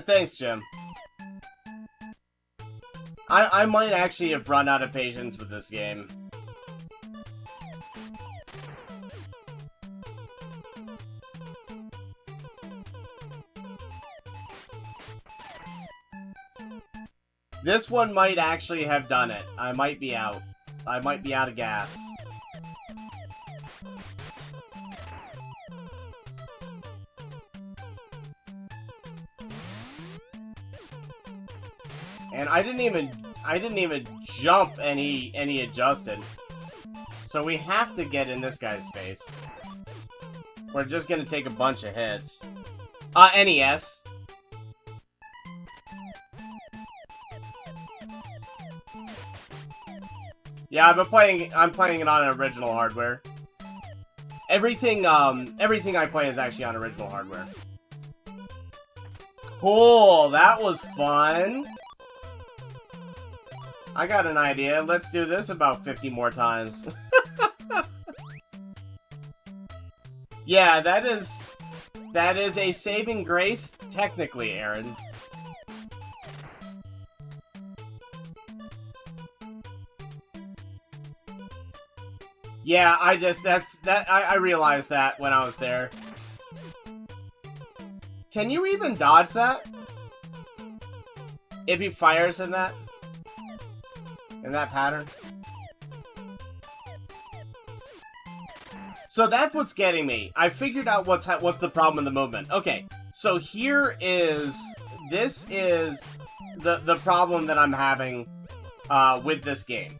Thanks, Jim. I might actually have run out of patience with this game. This one might actually have done it. I might be out. I might be out of gas. And I didn't even jump any adjusted. So we have to get in this guy's face. We're just gonna take a bunch of hits. NES. Yeah, I'm playing it on original hardware. Everything I play is actually on original hardware. Cool, that was fun. I got an idea. Let's do this about 50 more times. Yeah, that is a saving grace, technically, Aaron. Yeah, I realized that when I was there. Can you even dodge that? If he fires in that pattern? So that's what's getting me. I figured out what's the problem in the movement. Okay, so this is the problem that I'm having with this game.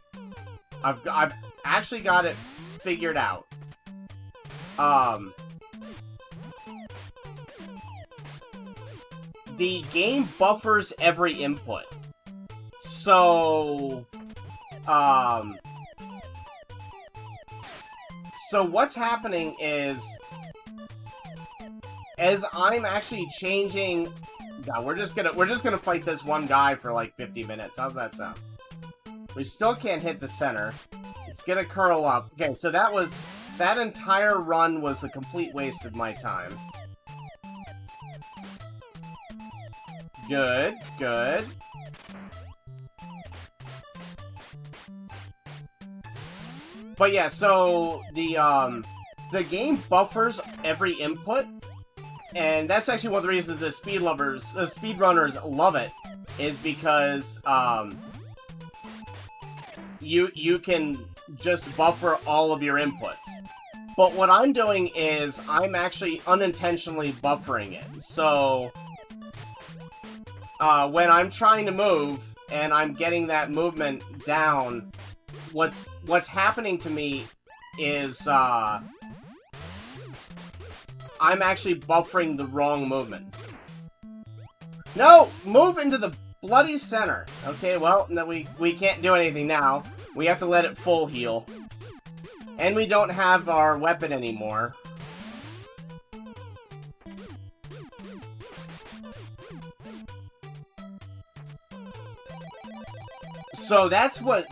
I've actually got it figured out. The game buffers every input. So what's happening is, as I'm actually changing, God, we're just gonna fight this one guy for like 50 minutes. How's that sound? We still can't hit the center. It's gonna curl up. Okay, so that entire run was a complete waste of my time. Good, good. But yeah, so the game buffers every input, and that's actually one of the reasons the speedrunners love it, is because you can just buffer all of your inputs. But what I'm doing is I'm actually unintentionally buffering it. So when I'm trying to move and I'm getting that movement down, what's happening to me is I'm actually buffering the wrong movement. No! Move into the bloody center. Okay, well, no, we can't do anything now. We have to let it full heal. And we don't have our weapon anymore. So that's what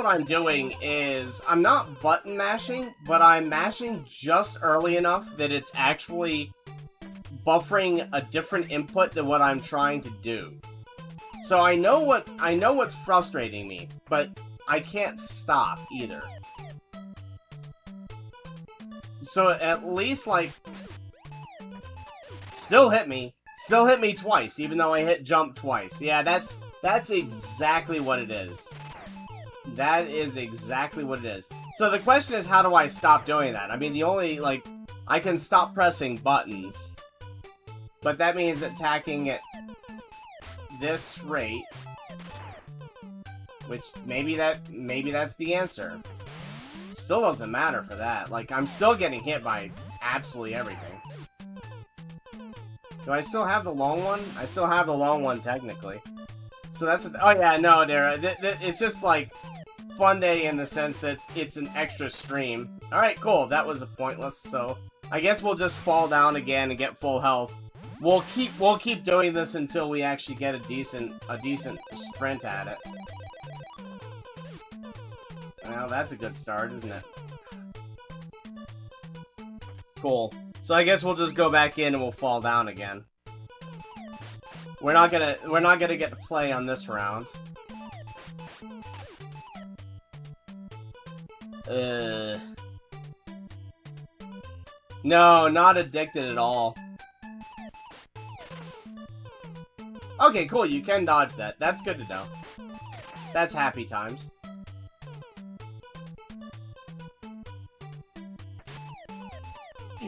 I'm doing, is I'm not button mashing, but I'm mashing just early enough that it's actually buffering a different input than what I'm trying to do. So I know what's frustrating me, but I can't stop either. So at least, like, still hit me twice, even though I hit jump twice. Yeah, that's exactly what it is. That is exactly what it is. So the question is, how do I stop doing that? I mean, the only, like, I can stop pressing buttons, but that means attacking at this rate, which maybe that's the answer. Still doesn't matter for that. Like, I'm still getting hit by absolutely everything. Do I still have the long one? I still have the long one, technically. So that's... Oh, yeah, no, Dara. It's just, like, Funday in the sense that it's an extra stream. Alright, cool. That was pointless, so... I guess we'll just fall down again and get full health. We'll keep doing this until we actually get a decent sprint at it. Well, that's a good start, isn't it? Cool. So I guess we'll just go back in and we'll fall down again. We're not gonna get to play on this round. No, not addicted at all. Okay, cool, you can dodge that. That's good to know. That's happy times.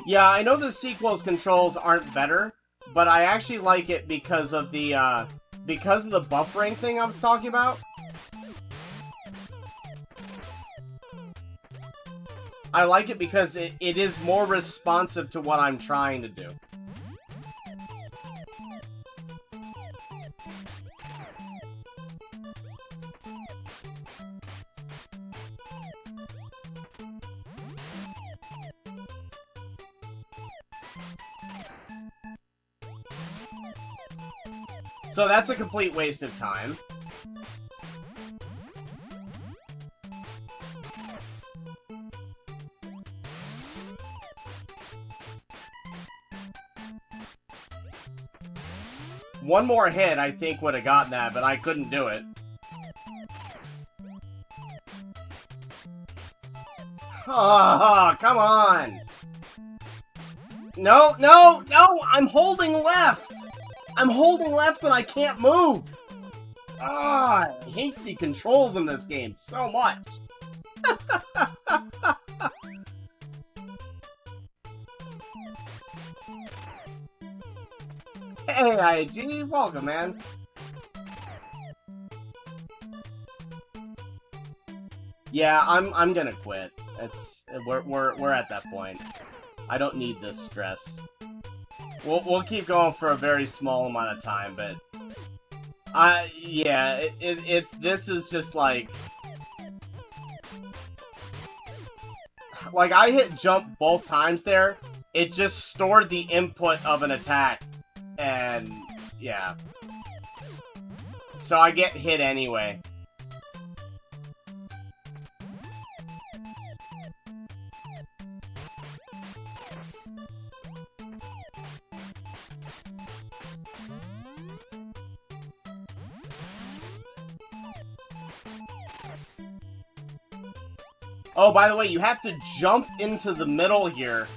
Yeah, I know the sequel's controls aren't better, but I actually like it because of the buffering thing I was talking about. I like it because it is more responsive to what I'm trying to do. So that's a complete waste of time. One more hit, I think, would have gotten that, but I couldn't do it. Oh, come on! No, no, no! I'm holding left! I'm holding left and I can't move! Ah, I hate the controls in this game so much! Hey, IG, welcome, man. Yeah, I'm gonna quit. We're at that point. I don't need this stress. We'll keep going for a very small amount of time, but yeah, this is just like I hit jump both times there. It just stored the input of an attack, and yeah, so I get hit anyway. Oh, by the way, you have to jump into the middle here.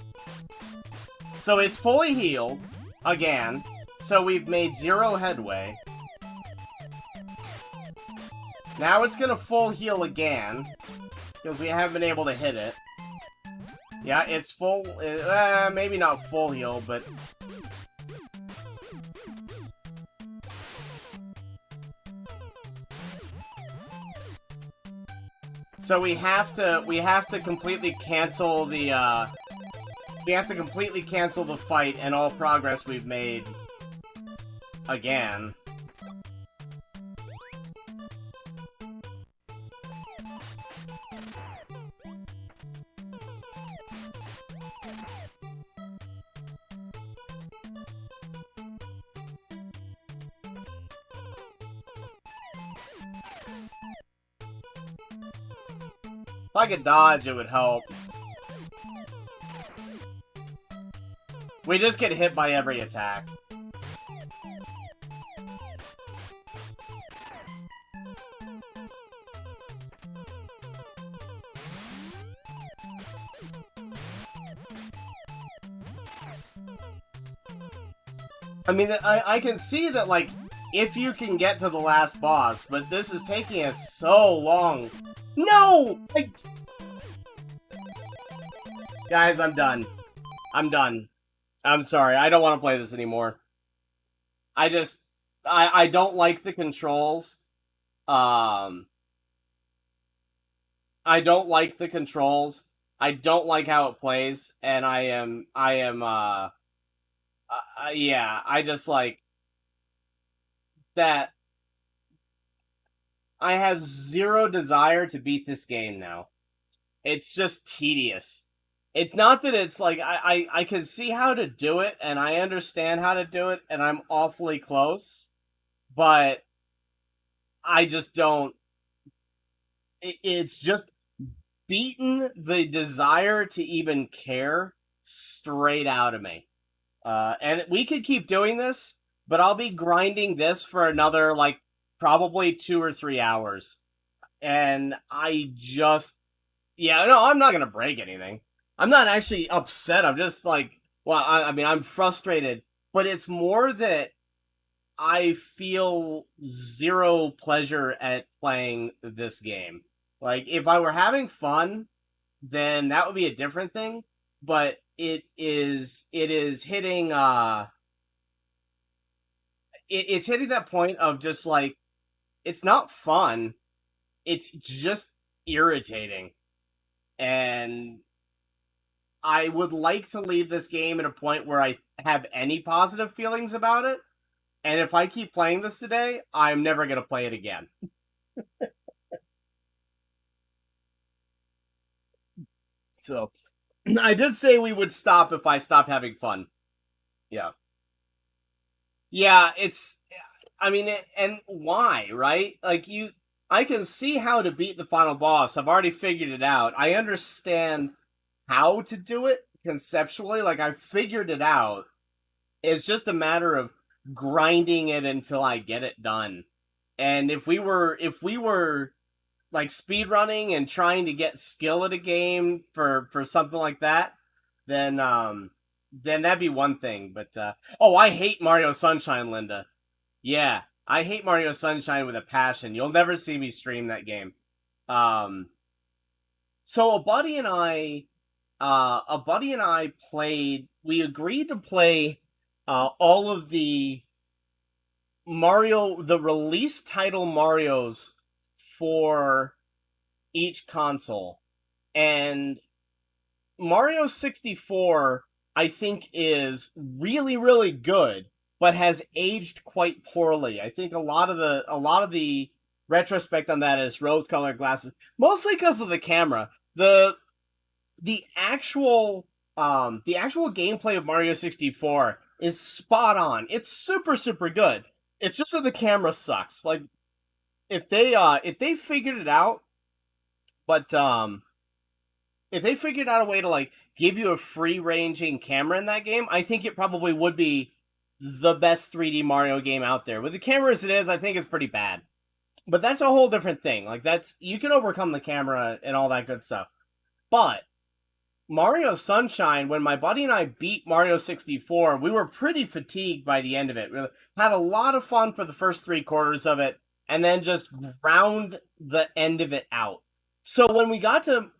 So it's fully healed, again. So we've made 0 headway. Now it's gonna full heal again, because we haven't been able to hit it. Yeah, it's full, maybe not full heal, but... So we have to completely cancel the, we have to completely cancel the fight and all progress we've made again. If I could dodge, it would help. We just get hit by every attack. I mean, I can see that, like, if you can get to the last boss, but this is taking us so long. No! Guys, I'm done. I'm done. I'm sorry, I don't want to play this anymore. I don't like the controls. I don't like the controls. I don't like how it plays, and yeah, I just like that. I have 0 desire to beat this game now. It's just tedious. It's not that it's like, I can see how to do it, and I understand how to do it, and I'm awfully close, but I just don't... It's just beaten the desire to even care straight out of me. And we could keep doing this, but I'll be grinding this for another, like, probably 2 or 3 hours. And I just... Yeah, no, I'm not gonna break anything. I'm not actually upset, I'm just like... Well, I mean, I'm frustrated, but it's more that I feel zero pleasure at playing this game. Like, if I were having fun, then that would be a different thing. But it is hitting it's hitting that point of just like it's not fun. It's just irritating. And I would like to leave this game at a point where I have any positive feelings about it. And if I keep playing this today, I'm never going to play it again. So I did say we would stop if I stopped having fun. Yeah. Yeah, it's I mean, and why, right? Like I can see how to beat the final boss. I've already figured it out. I understand how to do it conceptually. Like I figured it out. It's just a matter of grinding it until I get it done. And if we were like speed running and trying to get skill at a game for something like that, then then that'd be one thing. But oh, I hate Mario Sunshine, Linda. Yeah, I hate Mario Sunshine with a passion. You'll never see me stream that game. Um, so a buddy and I played. We agreed to play all of the release title Mario's for each console, and Mario 64 I think is really really good but has aged quite poorly. I think a lot of the retrospect on that is rose colored glasses, mostly because of the camera. The actual gameplay of Mario 64 is spot on. It's super super good. It's just that the camera sucks. Like if they figured it out, but if they figured out a way to like give you a free ranging camera in that game, I think it probably would be the best 3D Mario game out there. With the camera as it is, I think it's pretty bad. But that's a whole different thing. Like that's you can overcome the camera and all that good stuff. But Mario Sunshine, when my buddy and I beat Mario 64, we were pretty fatigued by the end of it. We had a lot of fun for the first 3 quarters of it, and then just ground the end of it out. So when we got to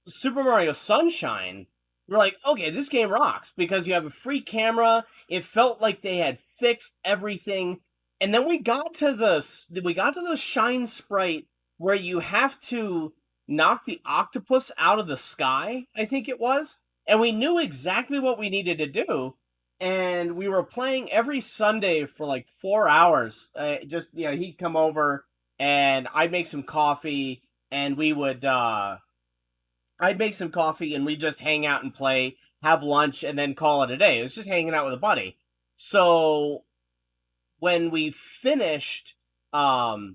Super Mario Sunshine, we're like, okay, this game rocks because you have a free camera. It felt like they had fixed everything. And then we got to the shine sprite where you have to knock the octopus out of the sky, I think it was. And we knew exactly what we needed to do. And we were playing every Sunday for like 4 hours. Just, he'd come over and I'd make some coffee and we'd just hang out and play, have lunch, and then call it a day. It was just hanging out with a buddy. So when we finished the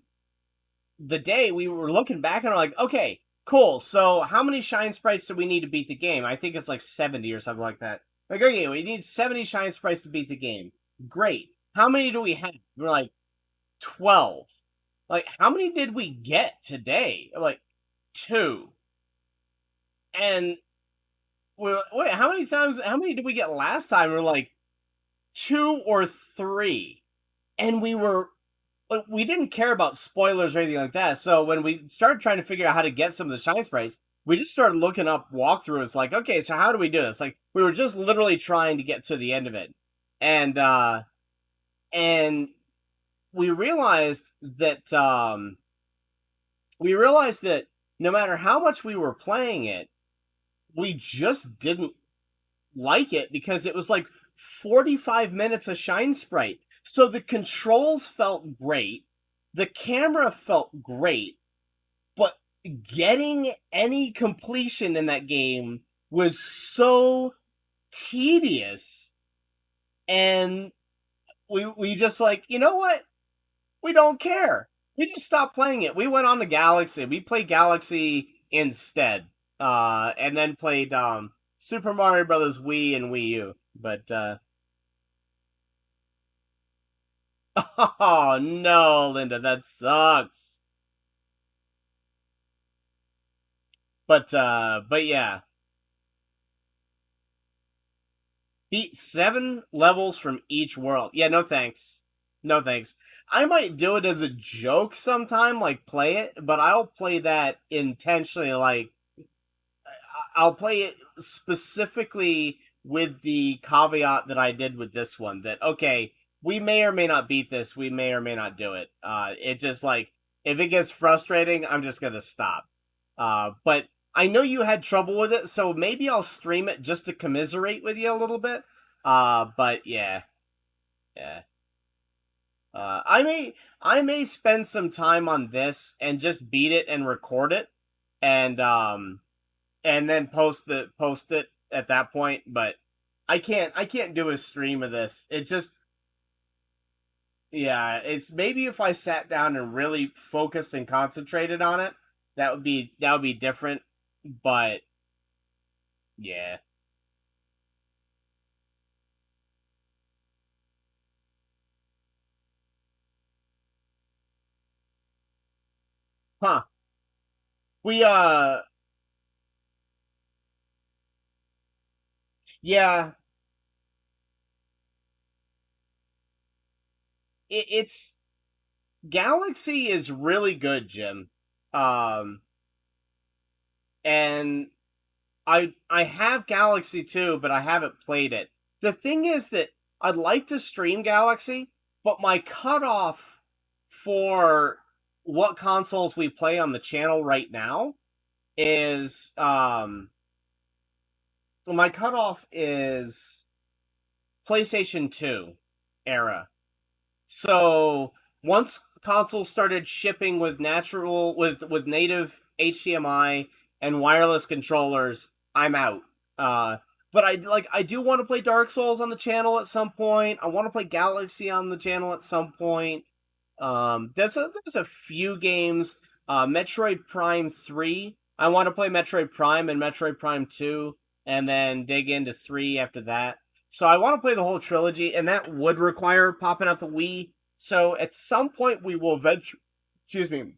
day, we were looking back and we're like, okay, cool. So how many shine sprites do we need to beat the game? I think it's like 70 or something like that. Like, okay, we need 70 shine sprites to beat the game. Great. How many do we have? We're like, 12. Like, how many did we get today? Like, 2. And we're like, wait, how many did we get last time? We're like, 2 or 3. And we didn't care about spoilers or anything like that. So when we started trying to figure out how to get some of the shine sprites, we just started looking up walkthroughs. Like, okay, so how do we do this? Like, we were just literally trying to get to the end of it, and and we realized that no matter how much we were playing it, we just didn't like it because it was like 45 minutes of shine sprite. So the controls felt great, the camera felt great, but getting any completion in that game was so tedious. And we just like, you know what? We don't care. We just stopped playing it. We went on to Galaxy. We played Galaxy instead. And then played Super Mario Brothers Wii and Wii U. But oh no, Linda, that sucks. But yeah, beat 7 levels from each world. Yeah, no thanks. No thanks. I might do it as a joke sometime, like play it, but I'll play that intentionally. Like I'll play it specifically with the caveat that I did with this one. That okay, we may or may not beat this. We may or may not do it. It just like if it gets frustrating, I'm just gonna stop. But I know you had trouble with it, so maybe I'll stream it just to commiserate with you a little bit. But yeah, yeah. I may spend some time on this and just beat it and record it, and then post it at that point. But I can't do a stream of this. It just yeah. It's maybe if I sat down and really focused and concentrated on it, that would be different. But yeah, huh? We yeah. It's Galaxy is really good, Jim. Um, and I have Galaxy too, but I haven't played it. The thing is that I'd like to stream Galaxy, but my cutoff for what consoles we play on the channel right now is my cutoff is PlayStation 2 era. So once consoles started shipping with natural with native HDMI and wireless controllers, I'm out. Uh, but I do want to play Dark Souls on the channel at some point. I want to play Galaxy on the channel at some point. There's a few games. Metroid Prime 3. I want to play Metroid Prime and Metroid Prime 2, and then dig into 3 after that. So I want to play the whole trilogy, and that would require popping out the Wii. So at some point we will venture. Excuse me.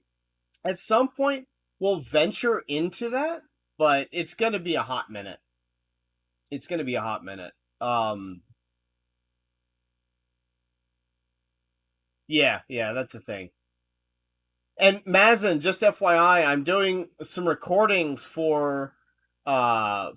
At some point we'll venture into that, but it's gonna be a hot minute. It's gonna be a hot minute. Yeah, yeah, that's the thing. And Mazin, just FYI, I'm doing some recordings for a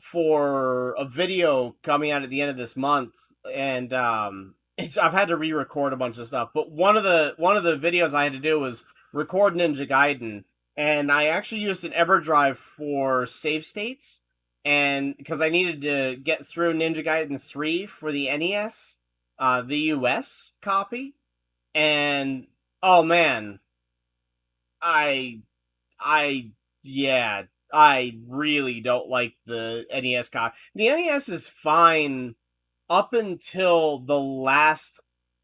video coming out at the end of this month, and I've had to re-record a bunch of stuff. But one of the videos I had to do was record Ninja Gaiden, and I actually used an EverDrive for save states, and because I needed to get through Ninja Gaiden 3 for the NES, the US copy, and oh man, I I yeah, I really don't like the NES copy. The NES is fine up until the last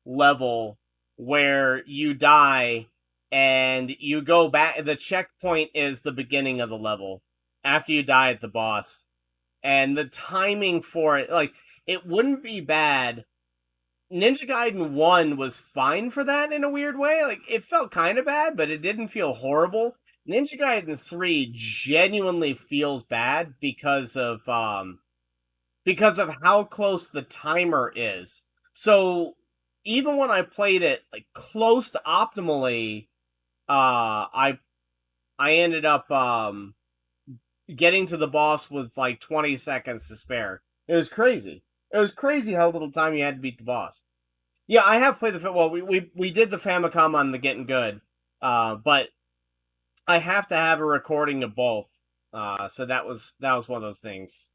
level where you die and you go back. The checkpoint is the beginning of the level after you die at the boss. And the timing for it, like, it wouldn't be bad. Ninja Gaiden 1 was fine for that in a weird way. Like, it felt kind of bad, but it didn't feel horrible. Ninja Gaiden 3 genuinely feels bad because of how close the timer is. So even when I played it like close to optimally, I ended up getting to the boss with like 20 seconds to spare. It was crazy. It was crazy how little time you had to beat the boss. Yeah, I have played the well. We did the Famicom on the Getting Good, but I have to have a recording of both. So that was one of those things.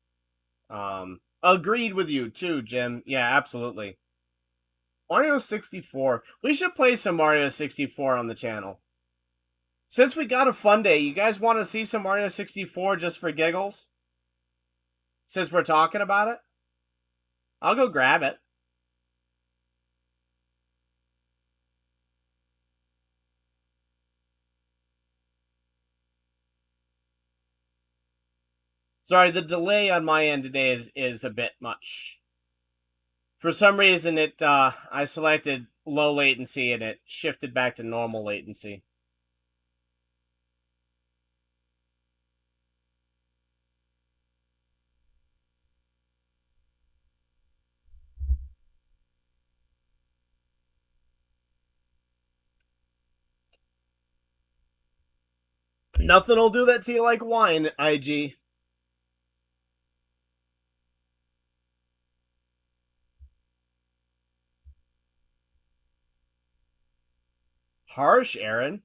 Agreed with you too, Jim. Yeah, absolutely. Mario 64. We should play some Mario 64 on the channel. Since we got a Funday, you guys want to see some Mario 64 just for giggles? Since we're talking about it, I'll go grab it. Sorry, the delay on my end today is a bit much. For some reason, it I selected low latency and it shifted back to normal latency. Nothing'll do that to you like wine, IG. Harsh, Aaron.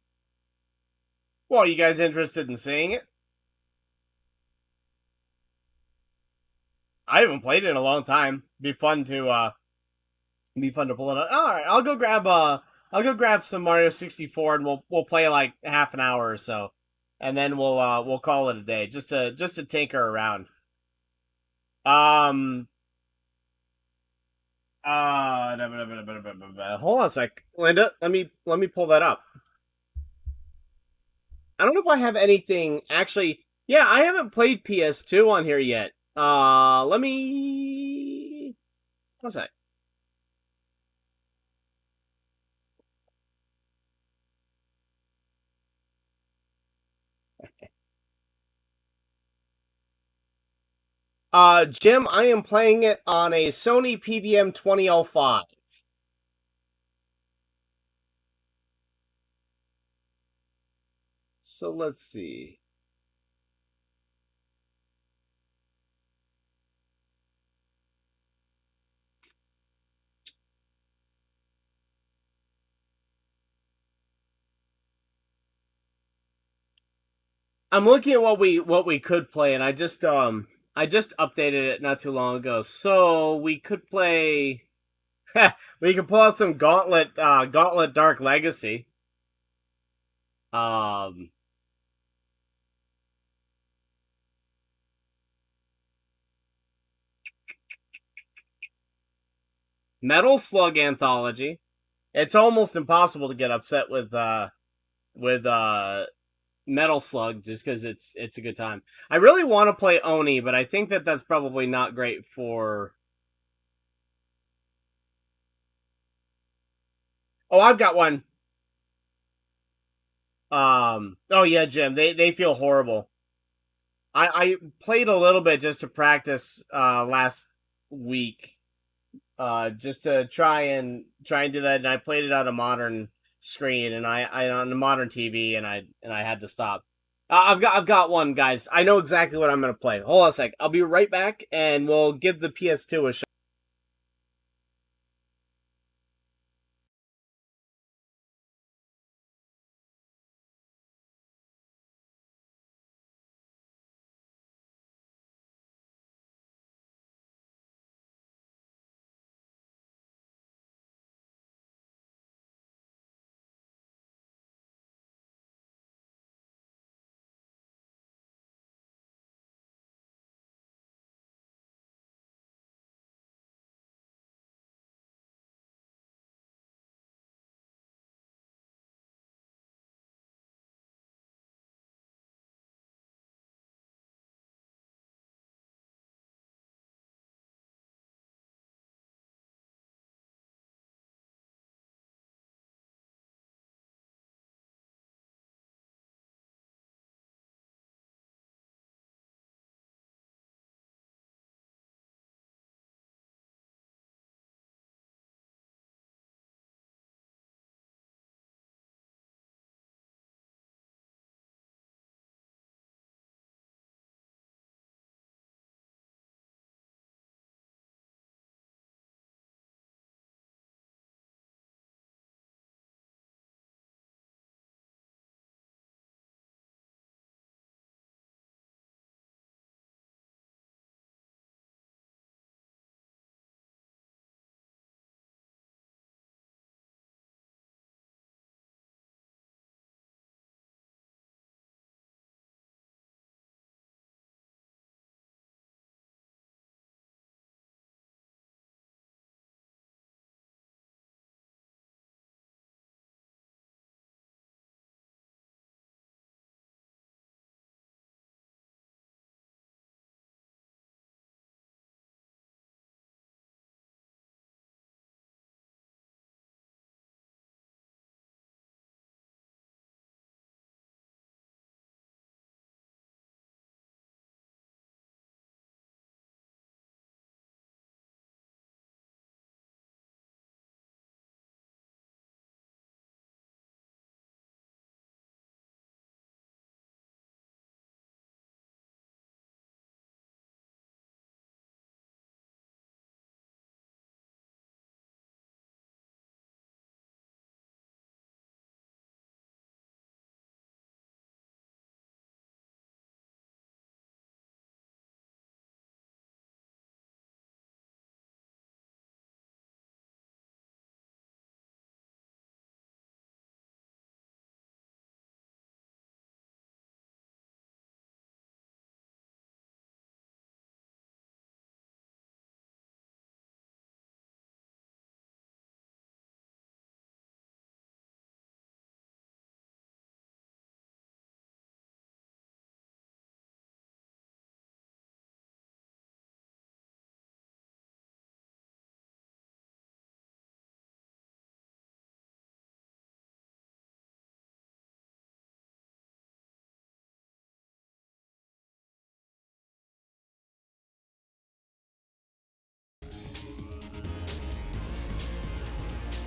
Well, you guys interested in seeing it? I haven't played it in a long time. Be fun to pull it up. All right, I'll go grab some Mario 64 and we'll play like half an hour or so. And then we'll call it a day just to tinker around. Um hold on a sec. Linda, let me pull that up. I don't know if I have anything actually. Yeah, I haven't played PS2 on here yet. Let me what's that? Jim, I am playing it on a Sony PVM 2005. So let's see. I'm looking at what we could play, and I just updated it not too long ago. So we could play. We could pull out some Gauntlet Dark Legacy. Um, Metal Slug Anthology. It's almost impossible to get upset with Metal Slug just because it's a good time. I really want to play Oni, but I think that that's probably not great for. Oh, I've got one. Oh yeah, Jim. They feel horrible. I played a little bit just to practice last week, just to try and do that, and I played it on a modern screen and I on a modern TV, and I had to stop. I've got one, guys. I know exactly what I'm gonna play. Hold on a sec. I'll be right back, and we'll give the PS2 a shot.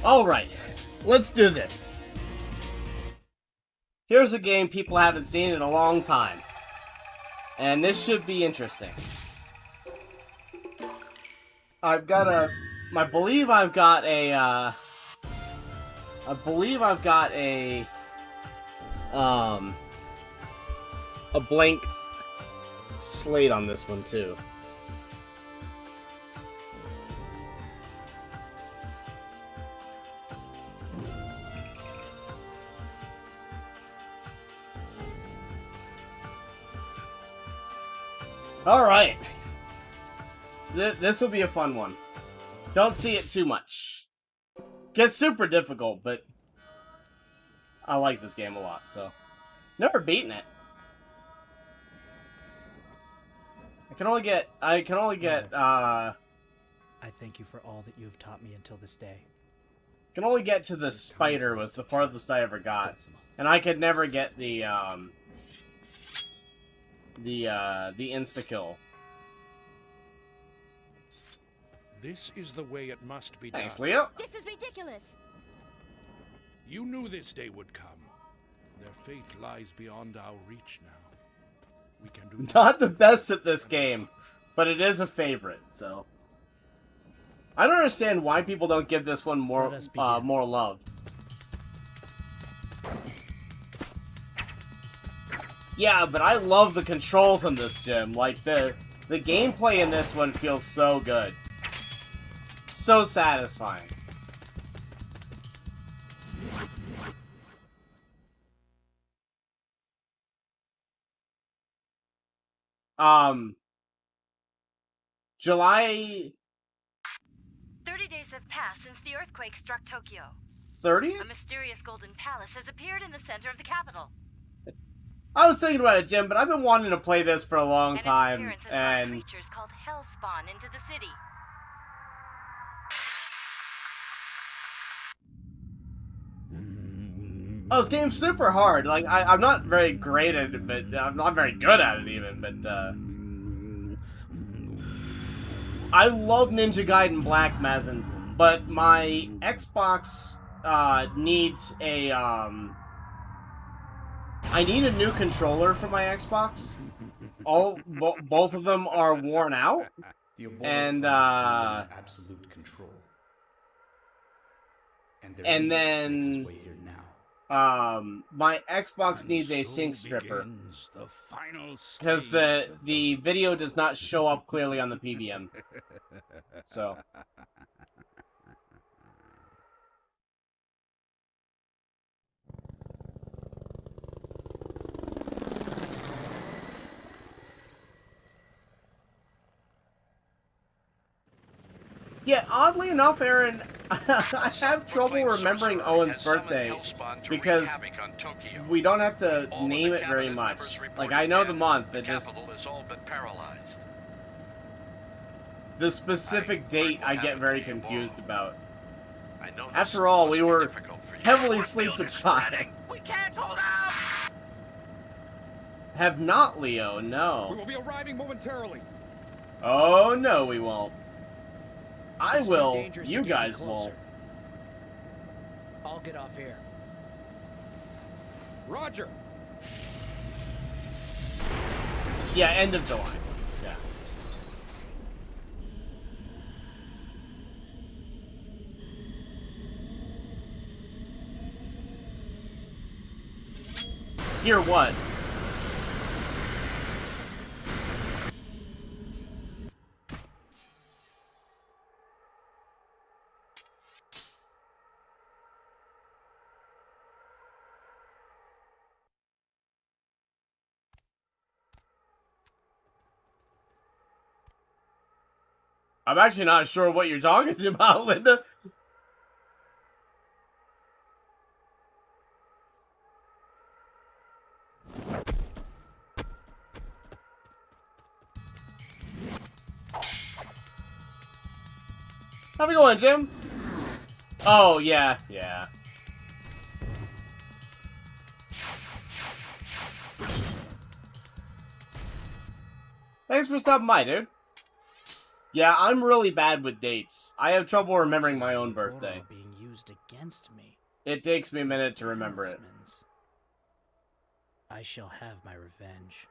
Alright, let's do this. Here's a game people haven't seen in a long time. And this should be interesting. I believe I've got a blank slate on this one too. Alright. This will be a fun one. Don't see it too much. Gets super difficult, but I like this game a lot, so. Never beaten it. I can only get, I thank you for all that you have taught me until this day. Can only get to the spider was the farthest I ever got. And I could never get the insta-kill. This is the way it must be done. Thanks, Leo. This is ridiculous. You knew this day would come. Their fate lies beyond our reach now. We can do Not the best at this game, but it is a favorite, so. I don't understand why people don't give this one more love. Yeah, but I love the controls in this, Jim. Like, the gameplay in this one feels so good. So satisfying. July 30 days have passed since the earthquake struck Tokyo. 30th? A mysterious golden palace has appeared in the center of the capital. I was thinking about it, Jim, but I've been wanting to play this for a long time, Its appearance has brought creatures called Hellspawn into the city. Oh, this game's super hard. Like, I'm not very great at it, but I'm not very good at it even, but, I love Ninja Gaiden Black Mazen, but my Xbox, needs a, I need a new controller for my Xbox. Both of them are worn out, and, absolute control. And then my Xbox needs a sync stripper because the video does not show up clearly on the PVM. So. Yeah, oddly enough, Aaron, I have trouble remembering Owen's birthday because we don't have to name it very much. Like, I know the month, it just... The specific date I get very confused about. After all, we were heavily sleep deprived. We can't hold out! Have not, Leo, no. We will be arriving momentarily. Oh, no, we won't. I will. You guys won't. I'll get off here. Roger. Yeah, end of July. Yeah. Hear what? I'm actually not sure what you're talking about, Linda. How's it going, Jim? Oh, yeah, yeah. Thanks for stopping by, dude. Yeah, I'm really bad with dates. I have trouble remembering my own birthday. used against me. It takes me a minute to remember it. Talismans. I shall have my revenge.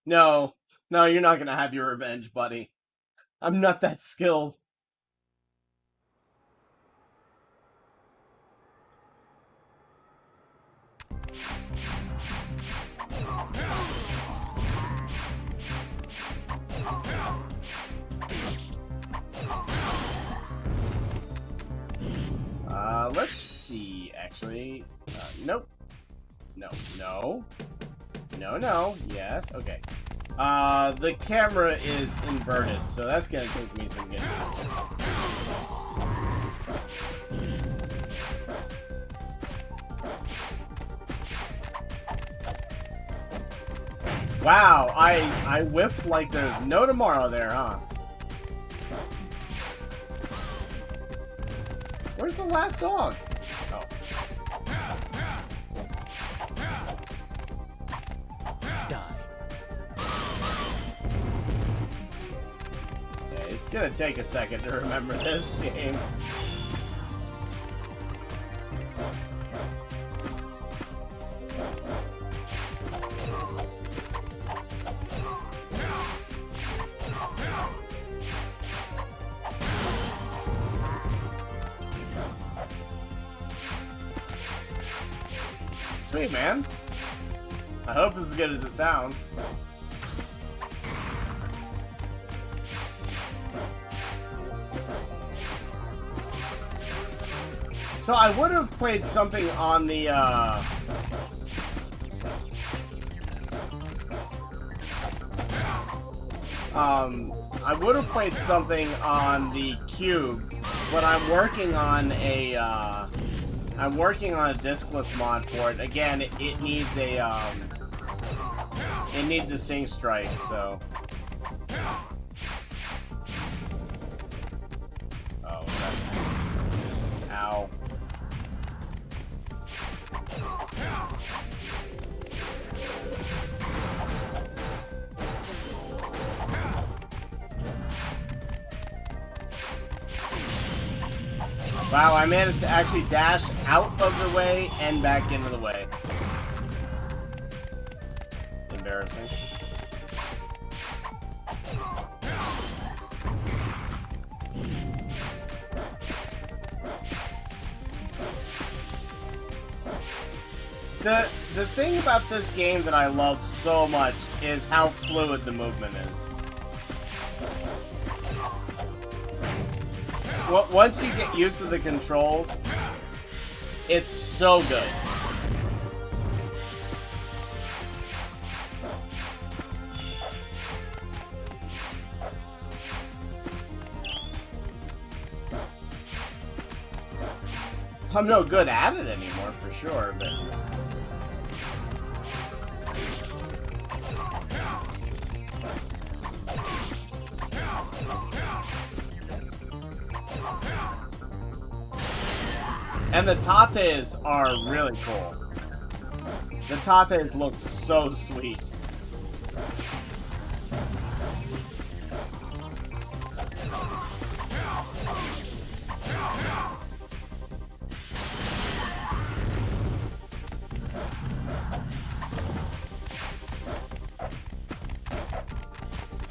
No, you're not gonna have your revenge, buddy. I'm not that skilled. Let's see, actually. Nope. No. Yes, okay. The camera is inverted, so that's gonna take me some getting used to. Wow, I whiffed like there's no tomorrow there, huh? Where's the last dog? Oh. Die. Yeah, it's gonna take a second to remember this game. Sweet, man. I hope it's as good as it sounds. So I would have played something on the, I would have played something on the Cube, but I'm working on a, diskless mod for it. Again, it needs a, it needs a sync strike, so. Oh, okay. Ow. Wow, I managed to actually dash out of the way and back into the way. Embarrassing. The thing about this game that I love so much is how fluid the movement is. Once you get used to the controls, it's so good. I'm no good at it anymore, for sure, but... And the tates are really cool. The tates look so sweet.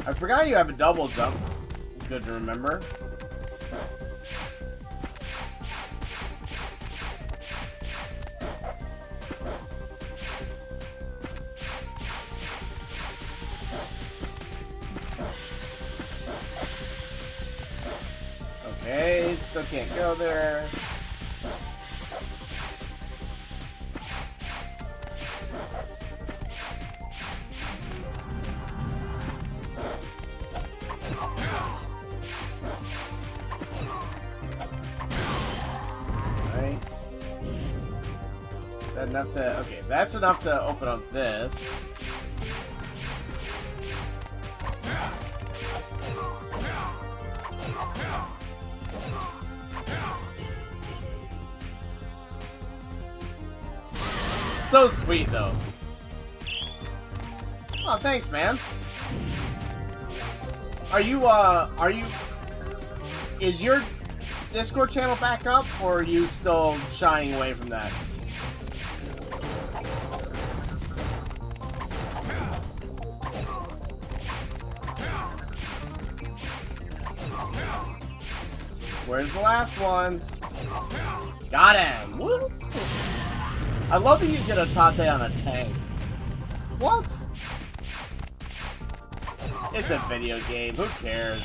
I forgot you have a double jump. Good to remember. Okay, still can't go there. Right. Is that enough to... Okay, that's enough to open up this. So sweet, though. Oh, thanks, man. Are you, is your Discord channel back up, or are you still shying away from that? Where's the last one? Got him! Woo! I love that you get a Tate on a tank. What? It's a video game, who cares?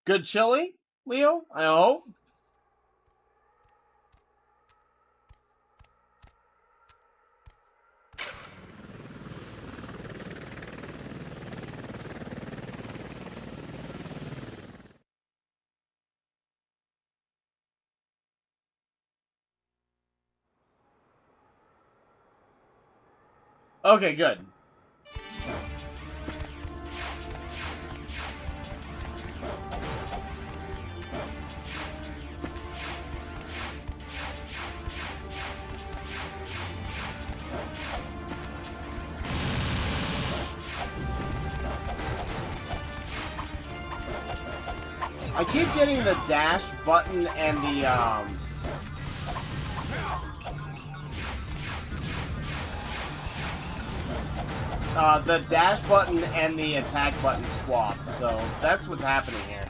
Good chili, Leo? I hope. Okay, good. I keep getting the dash button and the dash button and the attack button swapped, so that's what's happening here.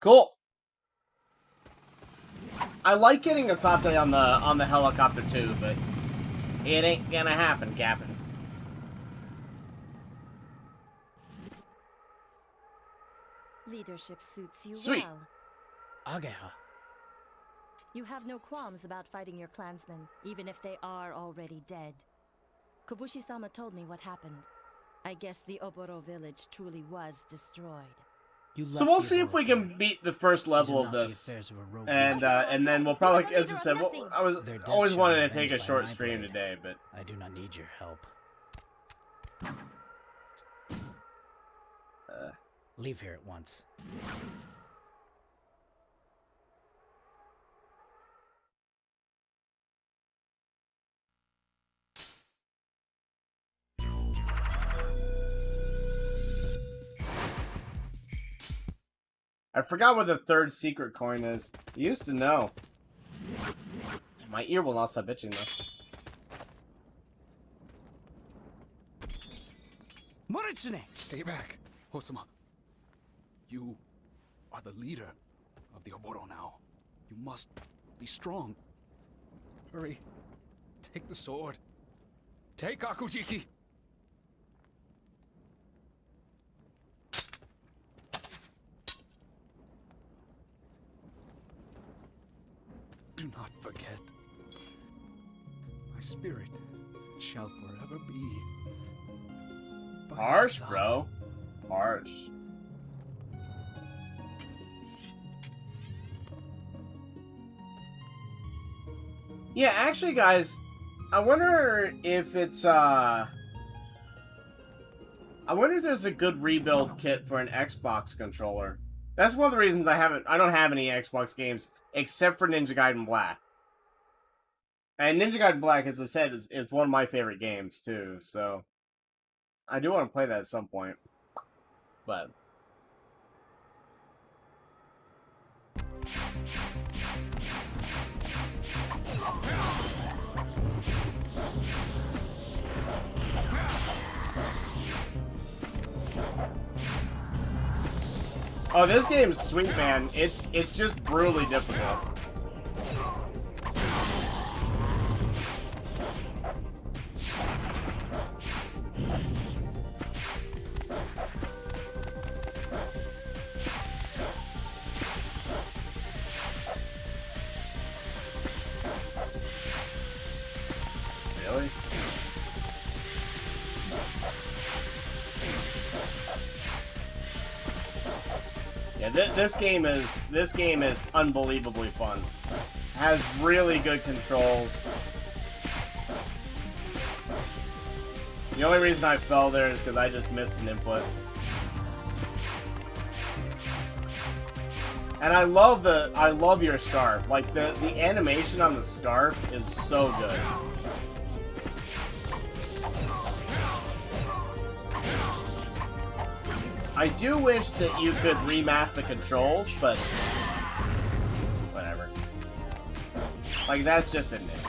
Cool. I like getting a Tate on the helicopter too, but it ain't gonna happen, Captain. Leadership suits you Sweet. well. Ageha. You have no qualms about fighting your clansmen, even if they are already dead. Kobushi-sama told me what happened. I guess the Oboro village truly was destroyed. So we'll see if we can beat the first level of this, and then we'll probably, as I said, I was always wanted to take a short stream today, but I do not need your help. Leave here at once. I forgot what the third secret coin is. I used to know. My ear will not stop itching though. Moritsune! Stay back, Hosama. You are the leader of the Oboro now. You must be strong. Hurry. Take the sword. Take Akujiki. Do not forget. My spirit shall forever be by your Harsh, side. bro. Harsh. Yeah, actually, guys, I wonder if it's, I wonder if there's a good rebuild kit for an Xbox controller. That's one of the reasons I don't have any Xbox games, except for Ninja Gaiden Black. And Ninja Gaiden Black, as I said, is one of my favorite games, too, so I do want to play that at some point. But oh, this game's sweet, man. It's just brutally difficult. Really? Yeah, Yeah, this game is unbelievably fun. Has really good controls. The only reason I fell there is because I just missed an input. And I love your scarf. Like the animation on the scarf is so good. I do wish that you could remap the controls, but whatever. Like that's just a nitpick.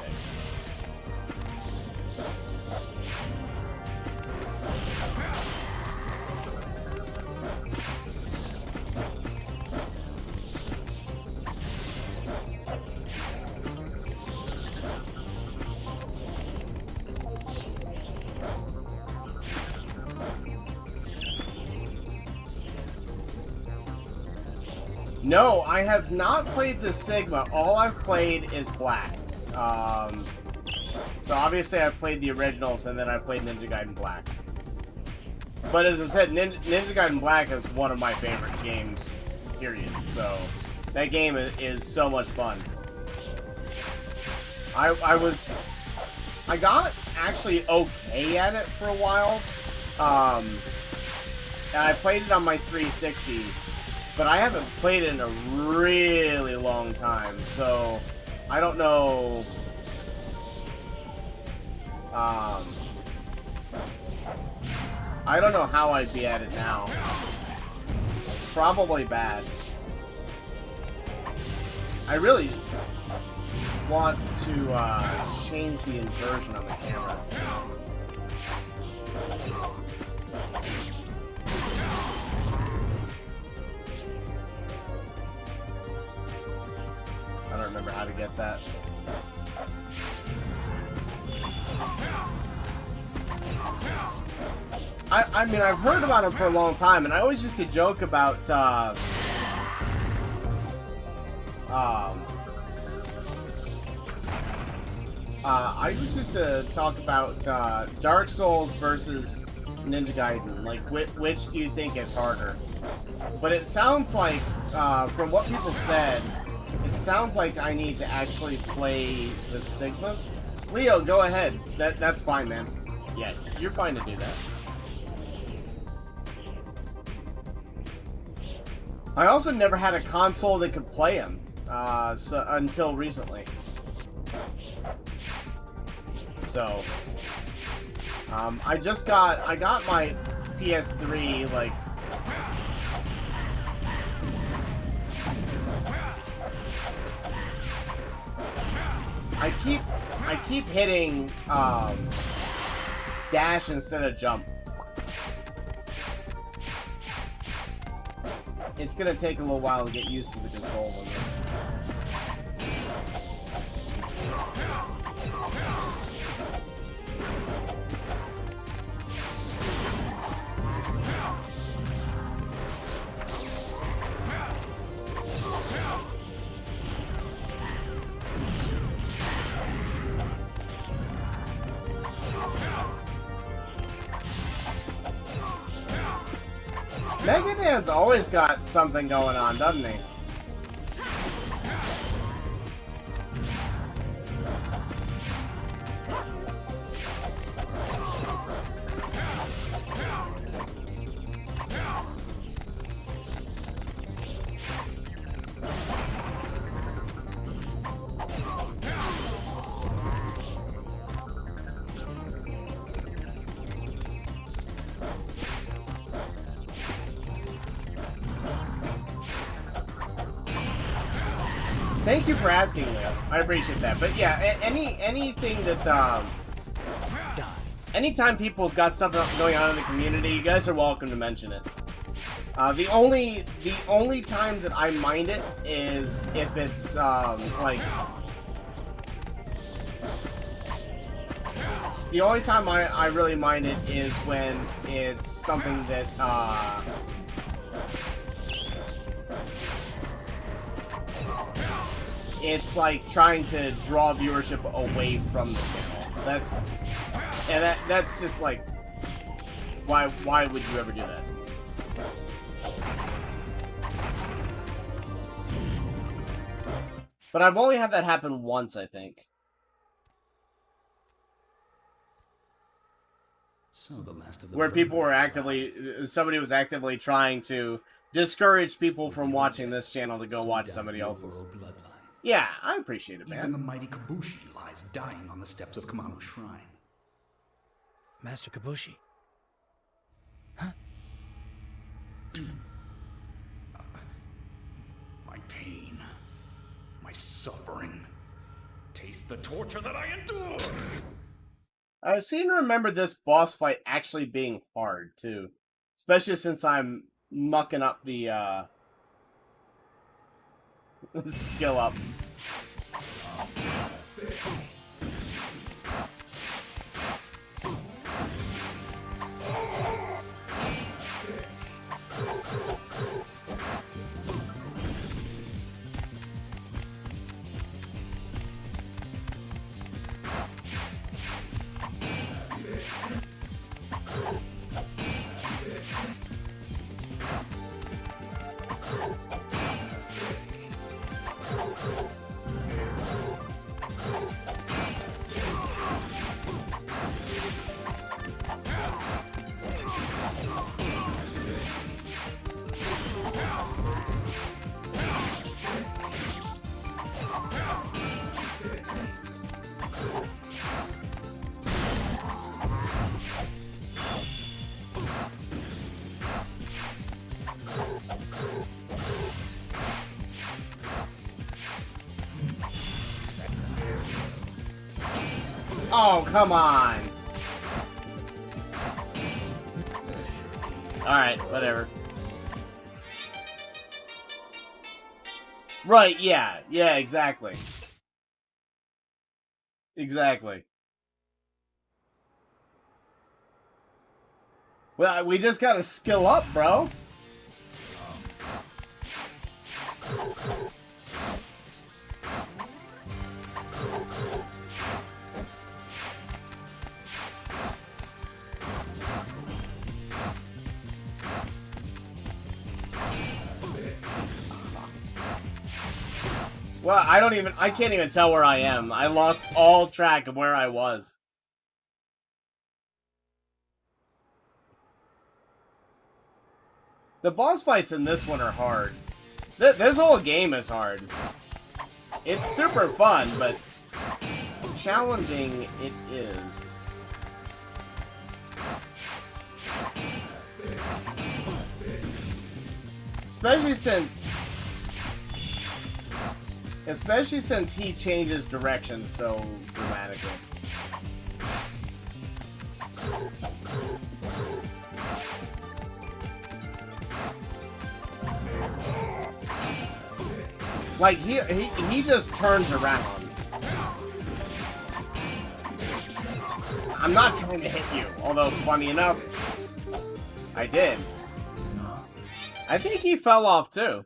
No, I have not played the Sigma. All I've played is Black. So obviously I've played the originals, and then I played Ninja Gaiden Black. But as I said, Ninja Gaiden Black is one of my favorite games, period. So that game is so much fun. I got actually okay at it for a while. And I played it on my 360. But I haven't played it in a really long time, so I don't know. I don't know how I'd be at it now. Probably bad. I really want to change the inversion on the camera. I don't remember how to get that. I mean, I've heard about him for a long time, and I always used to joke about, I used to talk about, Dark Souls versus Ninja Gaiden. Like, which do you think is harder? But it sounds like, from what people said, it sounds like I need to actually play the Sigmas. Leo, go ahead. That's fine, man. Yeah, you're fine to do that. I also never had a console that could play them, until recently. So, I got my PS3, like, I keep hitting dash instead of jump. It's gonna take a little while to get used to the control on this. Megadan's always got something going on, doesn't he? Thank you for asking, Leo. I appreciate that. But yeah, anything that anytime people have got stuff going on in the community, you guys are welcome to mention it. The only time that I mind it is if it's like the only time I really mind it is when it's something that it's like trying to draw viewership away from the channel. That's just like, why would you ever do that? But I've only had that happen once, I think. So the last of the Where people were vermin has actively, arrived. somebody was actively trying to discourage people from watching this channel to go So watch dies somebody the else's. Oboro bloodline. Yeah, I appreciate it, Even the man. mighty Kabushi lies dying on the steps of Kamano's shrine. Master Kabushi. My pain, my suffering. Taste the torture that I endure! I seem to remember this boss fight actually being hard, too. Especially since I'm mucking up the, skill up. Oh, come on! Alright, whatever. Right, yeah. Yeah, exactly. Exactly. Well, we just gotta skill up, bro. Well, I can't even tell where I am. I lost all track of where I was. The boss fights in this one are hard. This whole game is hard. It's super fun, but challenging it is. Especially since he changes direction so dramatically. Like he just turns around. I'm not trying to hit you, although funny enough, I did. I think he fell off too.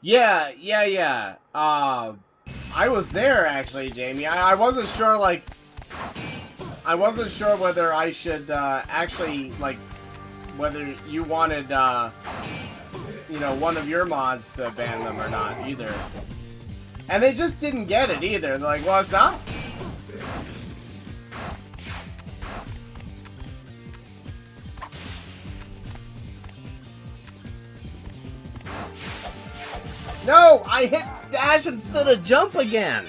Yeah. I was there actually, Jamie. I wasn't sure, like, I wasn't sure whether I should actually, like, whether you wanted, you know, one of your mods to ban them or not either. And they just didn't get it either. They're like, well, it's not. No, I hit dash instead of jump again.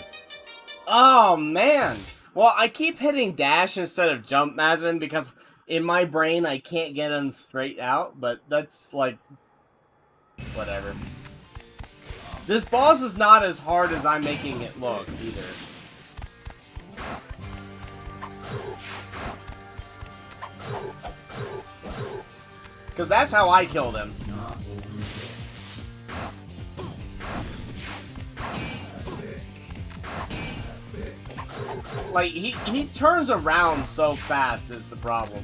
Oh, man. Well, I keep hitting dash instead of jump, Mazin, because in my brain I can't get them straight out, but that's, like, whatever. This boss is not as hard as I'm making it look, either. Because that's how I killed him. Like, he turns around so fast is the problem.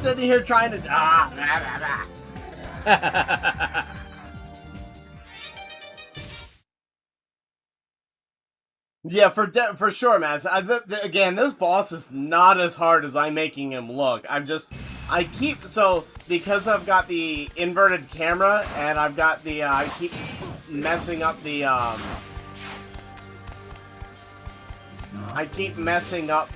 sitting here trying to... Yeah, for sure, man. Again, this boss is not as hard as I'm making him look. Because I've got the inverted camera, and I've got the, I keep messing up the, I keep messing up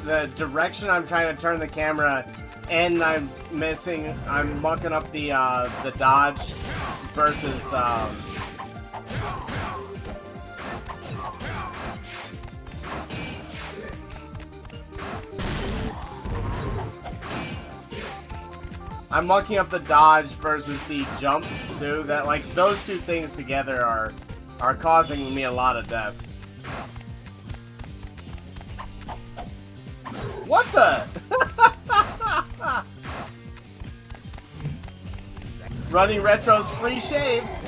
the direction I'm trying to turn the camera, and I'm mucking up the dodge versus, I'm mucking up the dodge versus the jump, too. That, like, those two things together are causing me a lot of deaths. What the? Running Retro's free shaves.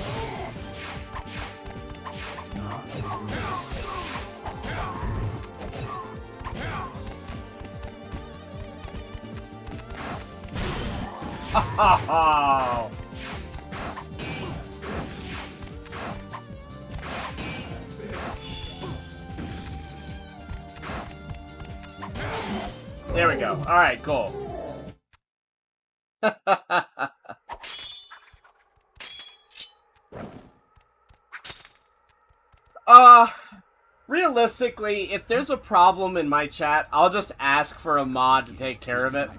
Oh. There we go. Alright, cool. Realistically, if there's a problem in my chat, I'll just ask for a mod to take care of it.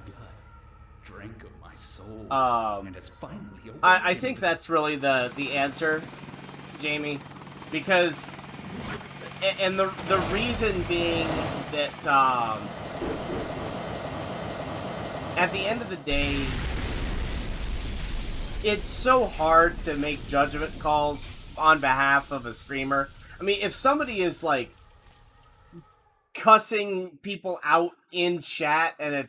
Drink of my soul. And it's finally I think that's really the answer, Jamie, because, and the reason being that, at the end of the day, it's so hard to make judgment calls on behalf of a streamer. I mean, if somebody is, like, cussing people out in chat, and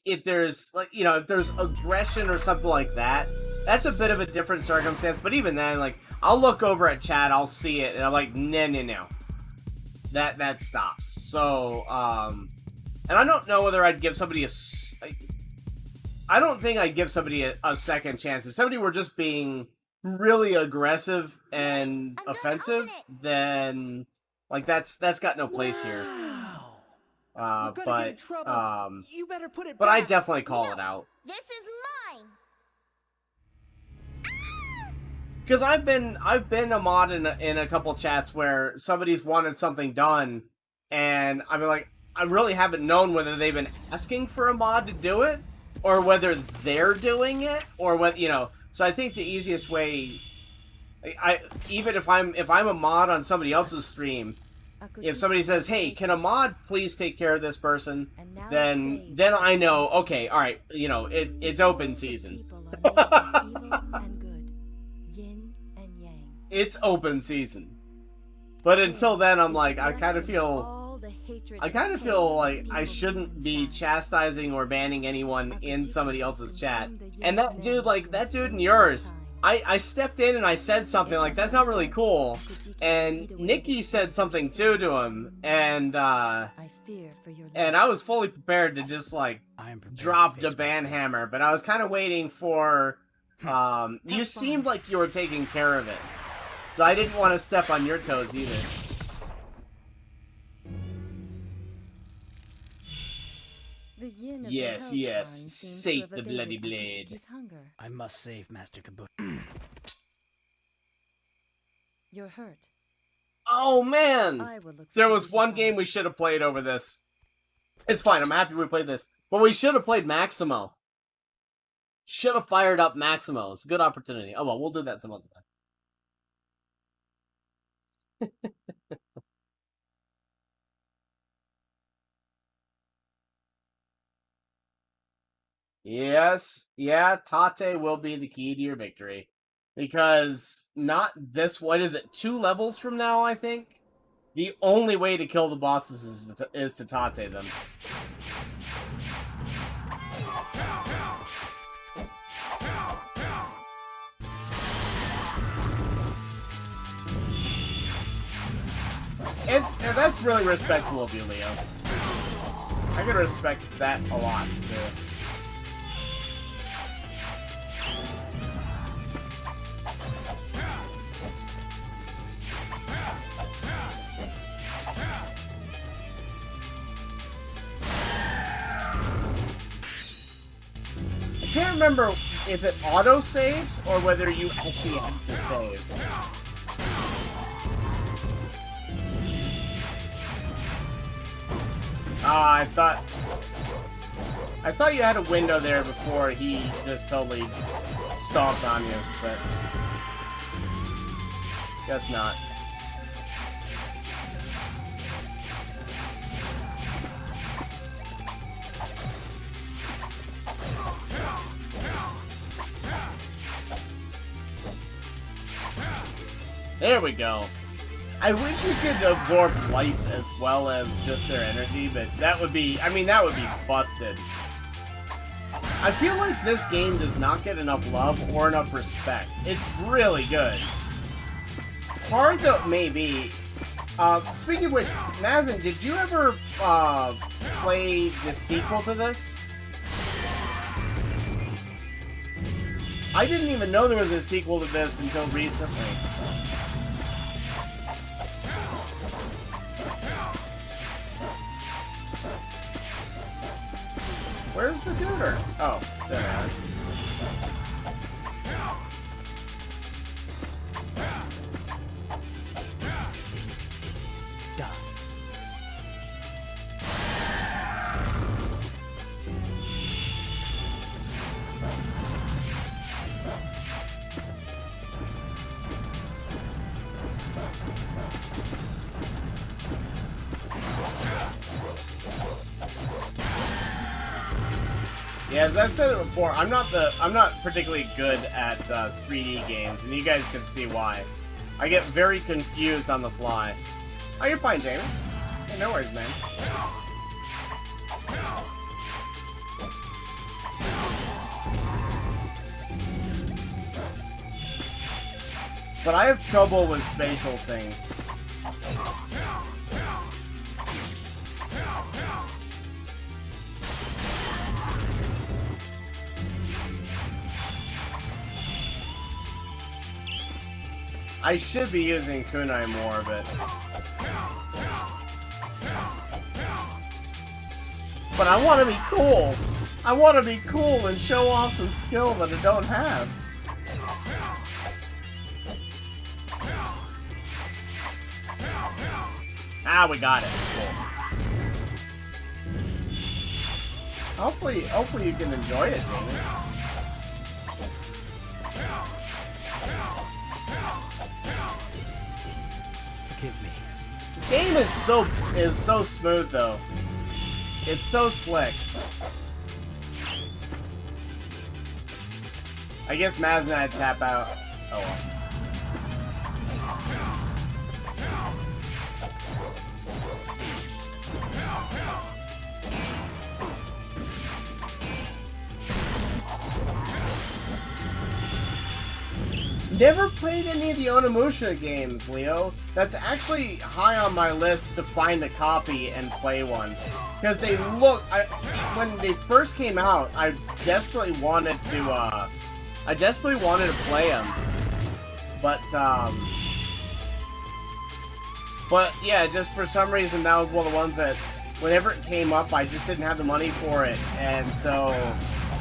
if there's, like, you know, if there's aggression or something like that, that's a bit of a different circumstance. But even then, like, I'll look over at chat, I'll see it, and I'm like, no. That stops. So, and I don't know whether I'd give somebody I don't think I'd give somebody a second chance. If somebody were just being really aggressive and offensive, then, like, that's got no place here. But You better put it but back. I definitely call it out. This is mine. Because I've been a mod in a couple chats where somebody's wanted something done, and I'm like, I really haven't known whether they've been asking for a mod to do it, or whether they're doing it, or whether, you know. So I think the easiest way, even if I'm a mod on somebody else's stream, if somebody says, "Hey, can a mod please take care of this person?" then I know, okay, all right, you know, it's open season. It's open season. But until then, I'm like, I kind of feel like I shouldn't be chastising or banning anyone in somebody else's chat. And that dude in yours, I stepped in and I said something like, that's not really cool. And Nikki said something too to him, and I was fully prepared to just, like, drop the ban hammer, but I was kind of waiting for, you seemed like you were taking care of it. So I didn't want to step on your toes either. Yes, sate the bloody blade. I must save Master Kabuki. You're hurt. Oh man! There was one game we should have played over this. It's fine, I'm happy we played this. But we should have played Maximo. Should have fired up Maximo. It's a good opportunity. Oh well, we'll do that some other time. Yes, yeah, Tate will be the key to your victory. Because not this, what is it, 2 levels from now, I think? The only way to kill the bosses is to Tate them. That's really respectful of you, Leo. I can respect that a lot too. I can't remember if it auto-saves or whether you actually have to save. I thought you had a window there before he just totally stomped on you, but guess not. There we go. I wish you could absorb life as well as just their energy, but that would be, I mean, that would be busted. I feel like this game does not get enough love or enough respect. It's really good. Hard though it may be. Speaking of which, Mazen, did you ever play the sequel to this? I didn't even know there was a sequel to this until recently. Where's the duder? Oh, there they are. Done. Yeah, as I've said it before, I'm not particularly good at 3D games, and you guys can see why. I get very confused on the fly. Oh, you're fine, Jamie. Hey, no worries, man. But I have trouble with spatial things. I should be using kunai more, but I want to be cool. I want to be cool and show off some skill that I don't have. Ah, we got it. Cool. Hopefully you can enjoy it, Jamie. Forgive me. This game is so smooth though. It's so slick. I guess Maz and I had to tap out. Oh well. Never played any of the Onimusha games, Leo. That's actually high on my list to find a copy and play one. Because they look... when they first came out, I desperately wanted to play them. But yeah, just for some reason, that was one of the ones that, whenever it came up, I just didn't have the money for it. And so...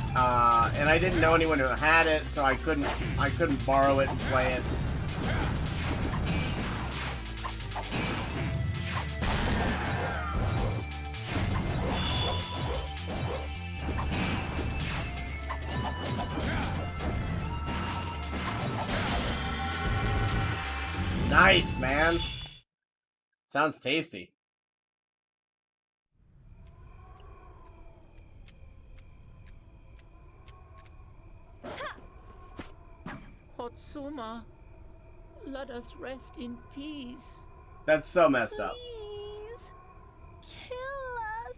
and I didn't know anyone who had it, so I couldn't borrow it and play it. Nice, man. Sounds tasty. Hotsuma, let us rest in peace. That's so messed up. Please, kill us.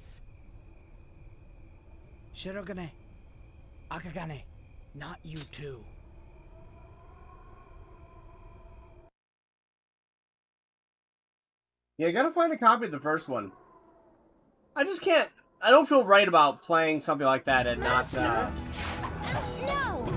Shirogane. Akagane. Not you too. Yeah, I gotta find a copy of the first one. I just can't. I don't feel right about playing something like that and not. No! No!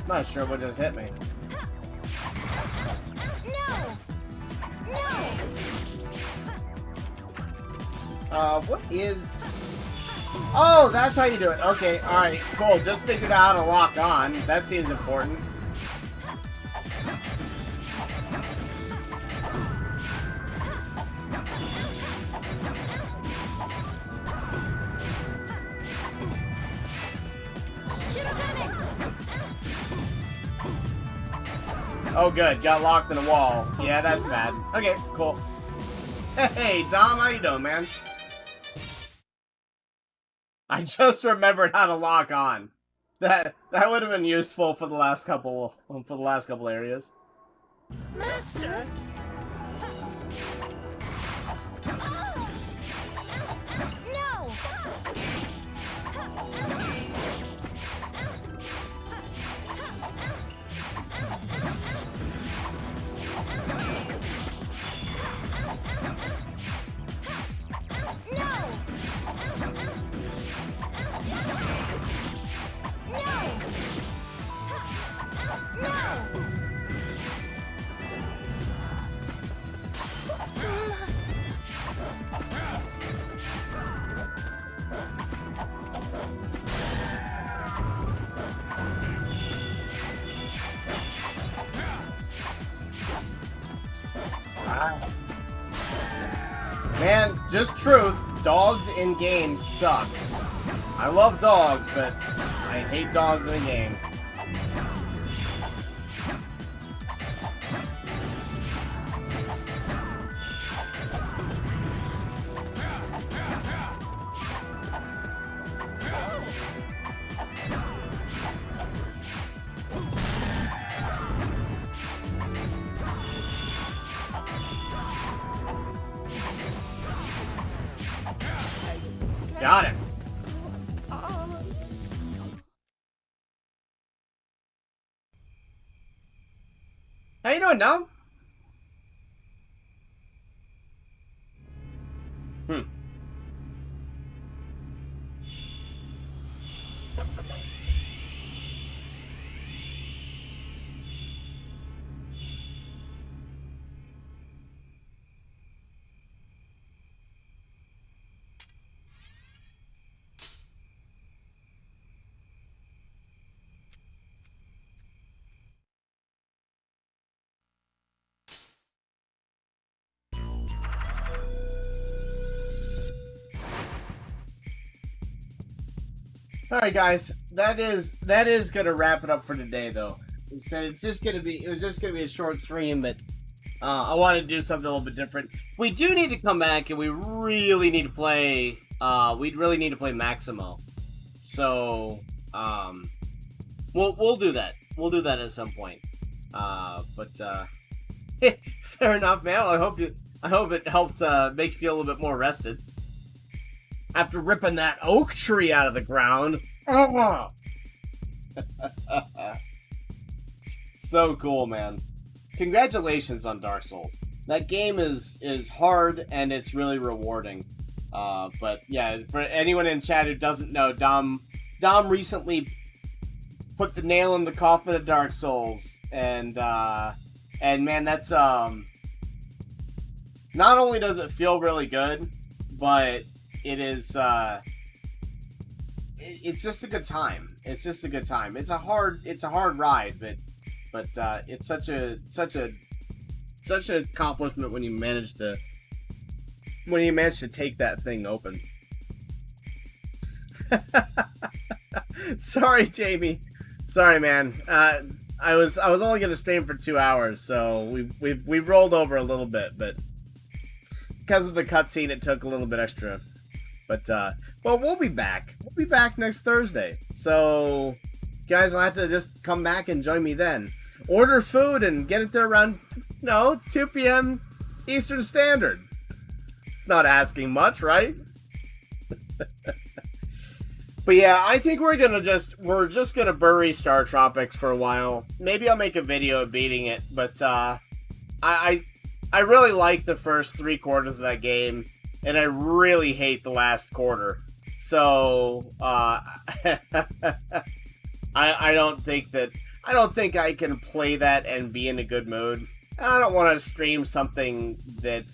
Not sure what just hit me. No! No! What is... Oh, that's how you do it. Okay, alright, cool. Just figured out how to lock on. That seems important. Oh, good. Got locked in a wall. Yeah, that's bad. Okay, cool. Hey, Tom, how you doing, man? I just remembered how to lock on. That would have been useful for the last couple areas. Master! No! Man, just truth, dogs in games suck. I love dogs, but I hate dogs in a game. Got it. How you doing, Dom? All right, guys, that is gonna wrap it up for today, though. It was just gonna be a short stream, but I wanted to do something a little bit different. We do need to come back, and we really need to play. We'd really need to play Maximo. So, we'll do that. We'll do that at some point. Fair enough, man. I hope it helped make you feel a little bit more rested. After ripping that oak tree out of the ground. So cool, man. Congratulations on Dark Souls. That game is hard and it's really rewarding. But yeah, for anyone in chat who doesn't know, Dom recently put the nail in the coffin of Dark Souls. And man, that's not only does it feel really good, but it is it's just a good time. It's just a good time. It's a hard ride, but it's such an accomplishment when you manage to take that thing open. Sorry, Jamie. Sorry, man. I was only gonna stream for 2 hours, so we've rolled over a little bit, but because of the cutscene, it took a little bit extra. But, well, we'll be back. We'll be back next Thursday. So, you guys will have to just come back and join me then. Order food and get it there around, 2 p.m. Eastern Standard. not asking much, right? But yeah, I think we're just gonna bury StarTropics for a while. Maybe I'll make a video of beating it, but I really like the first 3 quarters of that game, and I really hate the last quarter. So I don't think I can play that and be in a good mood. I don't want to stream something that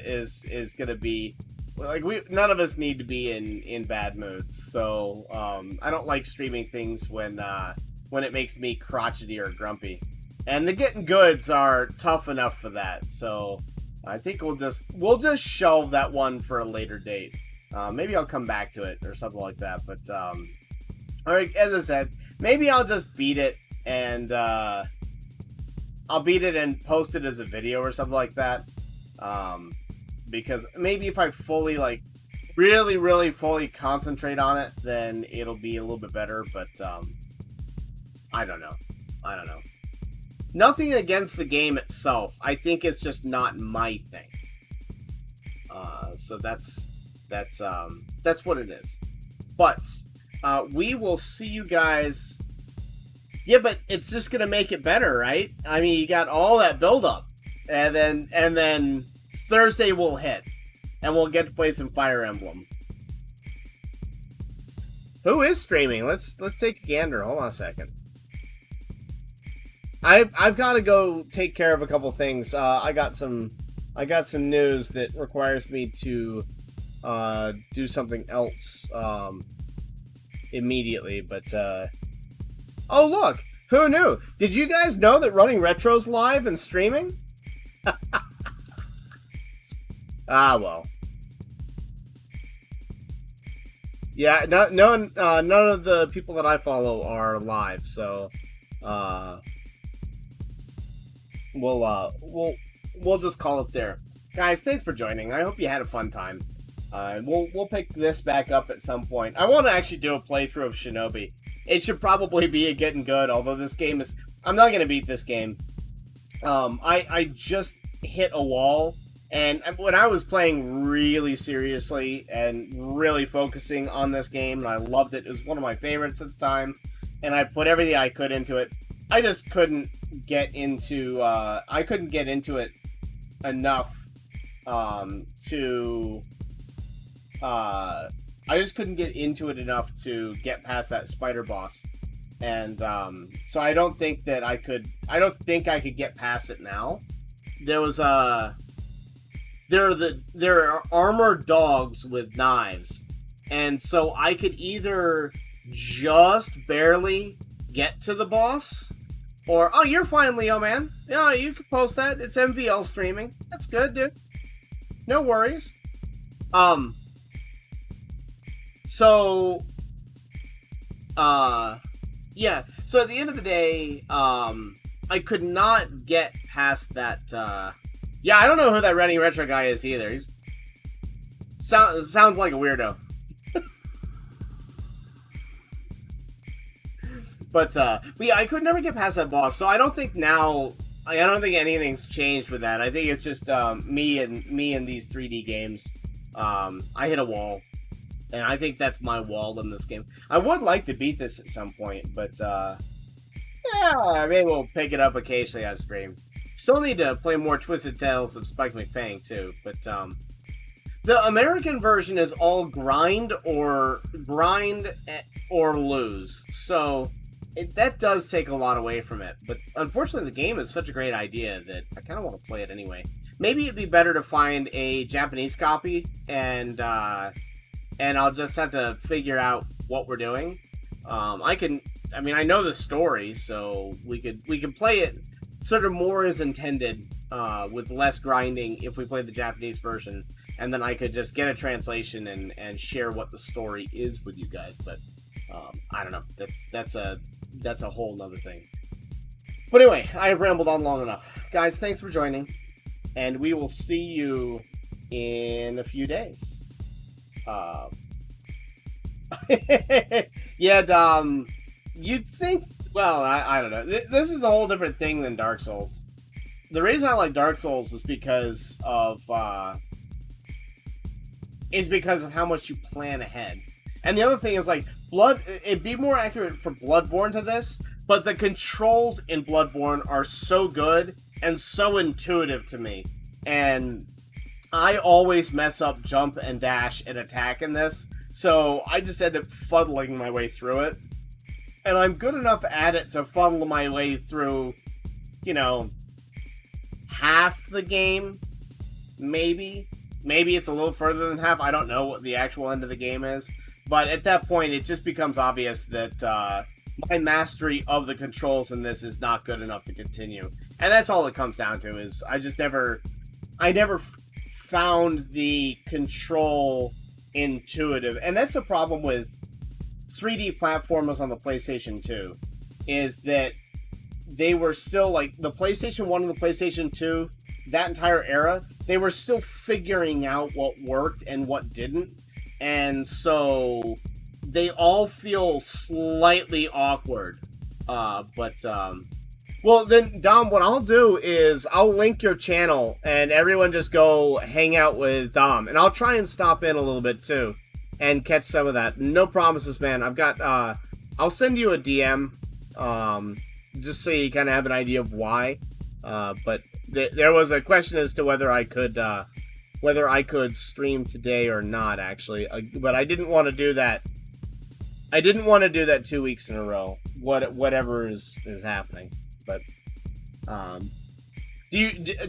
is gonna be like none of us need to be in bad moods. So I don't like streaming things when it makes me crotchety or grumpy. And the getting goods are tough enough for that. So I think we'll just shelve that one for a later date. Maybe I'll come back to it or something like that. But alright, as I said, maybe I'll just beat it and I'll beat it and post it as a video or something like that. Because maybe if I fully, like, really fully concentrate on it, then it'll be a little bit better, but, I don't know. Nothing against the game itself. I think it's just not my thing. So that's what it is. But, we will see you guys. Yeah, but it's just gonna make it better, right? I mean, you got all that build-up. And then Thursday will hit, and we'll get to play some Fire Emblem. Who is streaming? Let's take a gander. Hold on a second. I've got to go take care of a couple things. I got some news that requires me to do something else immediately. But oh look, who knew? Did you guys know that Running Retro's live and streaming? Ah, well. Yeah, none of the people that I follow are live, so we'll just call it there. Guys, thanks for joining. I hope you had a fun time. We'll pick this back up at some point. I want to actually do a playthrough of Shinobi. It should probably be a getting good, although this game is... I'm not going to beat this game. I just hit a wall. And when I was playing really seriously and really focusing on this game, and I loved it, it was one of my favorites at the time, and I put everything I could into it, I just couldn't get into it enough I just couldn't get into it enough to get past that spider boss. And so I don't think I could get past it now. There are armored dogs with knives, and so I could either just barely get to the boss, or oh, you're fine, Leo man. Yeah, you can post that. It's MVL streaming. That's good, dude. No worries. Yeah. So at the end of the day, I could not get past that. Yeah, I don't know who that Running Retro guy is either. He sounds like a weirdo. But yeah, I could never get past that boss. So I don't think anything's changed with that. I think it's just me and these 3D games. I hit a wall, and I think that's my wall in this game. I would like to beat this at some point, but yeah, maybe we'll pick it up occasionally on stream. Still need to play more Twisted Tales of Spike McFang too, but the American version is all grind or lose. So that does take a lot away from it. But unfortunately, the game is such a great idea that I kind of want to play it anyway. Maybe it'd be better to find a Japanese copy, and I'll just have to figure out what we're doing. I know the story, so we could play it sort of more as intended, with less grinding if we play the Japanese version, and then I could just get a translation and share what the story is with you guys. But I don't know. That's a whole nother thing. But anyway, I have rambled on long enough. Guys, thanks for joining, and we will see you in a few days. Yeah, you'd think... Well, I don't know. This is a whole different thing than Dark Souls. The reason I like Dark Souls is because of is because of how much you plan ahead. And the other thing is, like, it'd be more accurate for Bloodborne to this, but the controls in Bloodborne are so good and so intuitive to me. And I always mess up jump and dash and attack in this, so I just end up fuddling my way through it. And I'm good enough at it to fuddle my way through, you know, half the game, maybe. Maybe it's a little further than half. I don't know what the actual end of the game is. But at that point, it just becomes obvious that my mastery of the controls in this is not good enough to continue. And that's all it comes down to, is I never found the control intuitive. And that's the problem with 3D platformers on the PlayStation 2, is that they were still, like, the PlayStation 1 and the PlayStation 2, that entire era, they were still figuring out what worked and what didn't. And so they all feel slightly awkward. Well, then, Dom, what I'll do is I'll link your channel, and everyone just go hang out with Dom. And I'll try and stop in a little bit, too, and catch some of that. No promises, man. I've got, I'll send you a DM, just so you kind of have an idea of why. But there was a question as to whether I could stream today or not, actually. But I didn't want to do that. I didn't want to do that 2 weeks in a row. Whatever is happening. But,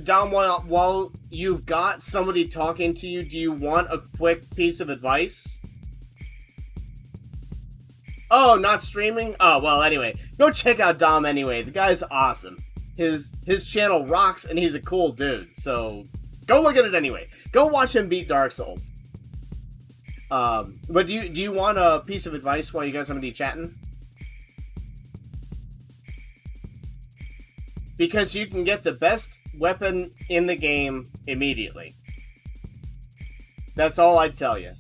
Dom, while you've got somebody talking to you, do you want a quick piece of advice? Oh, not streaming? Oh, well, anyway. Go check out Dom anyway. The guy's awesome. His channel rocks, and he's a cool dude. So, go look at it anyway. Go watch him beat Dark Souls. But do you want a piece of advice while you guys are gonna be chatting? Because you can get the best weapon in the game immediately. That's all I'd tell you.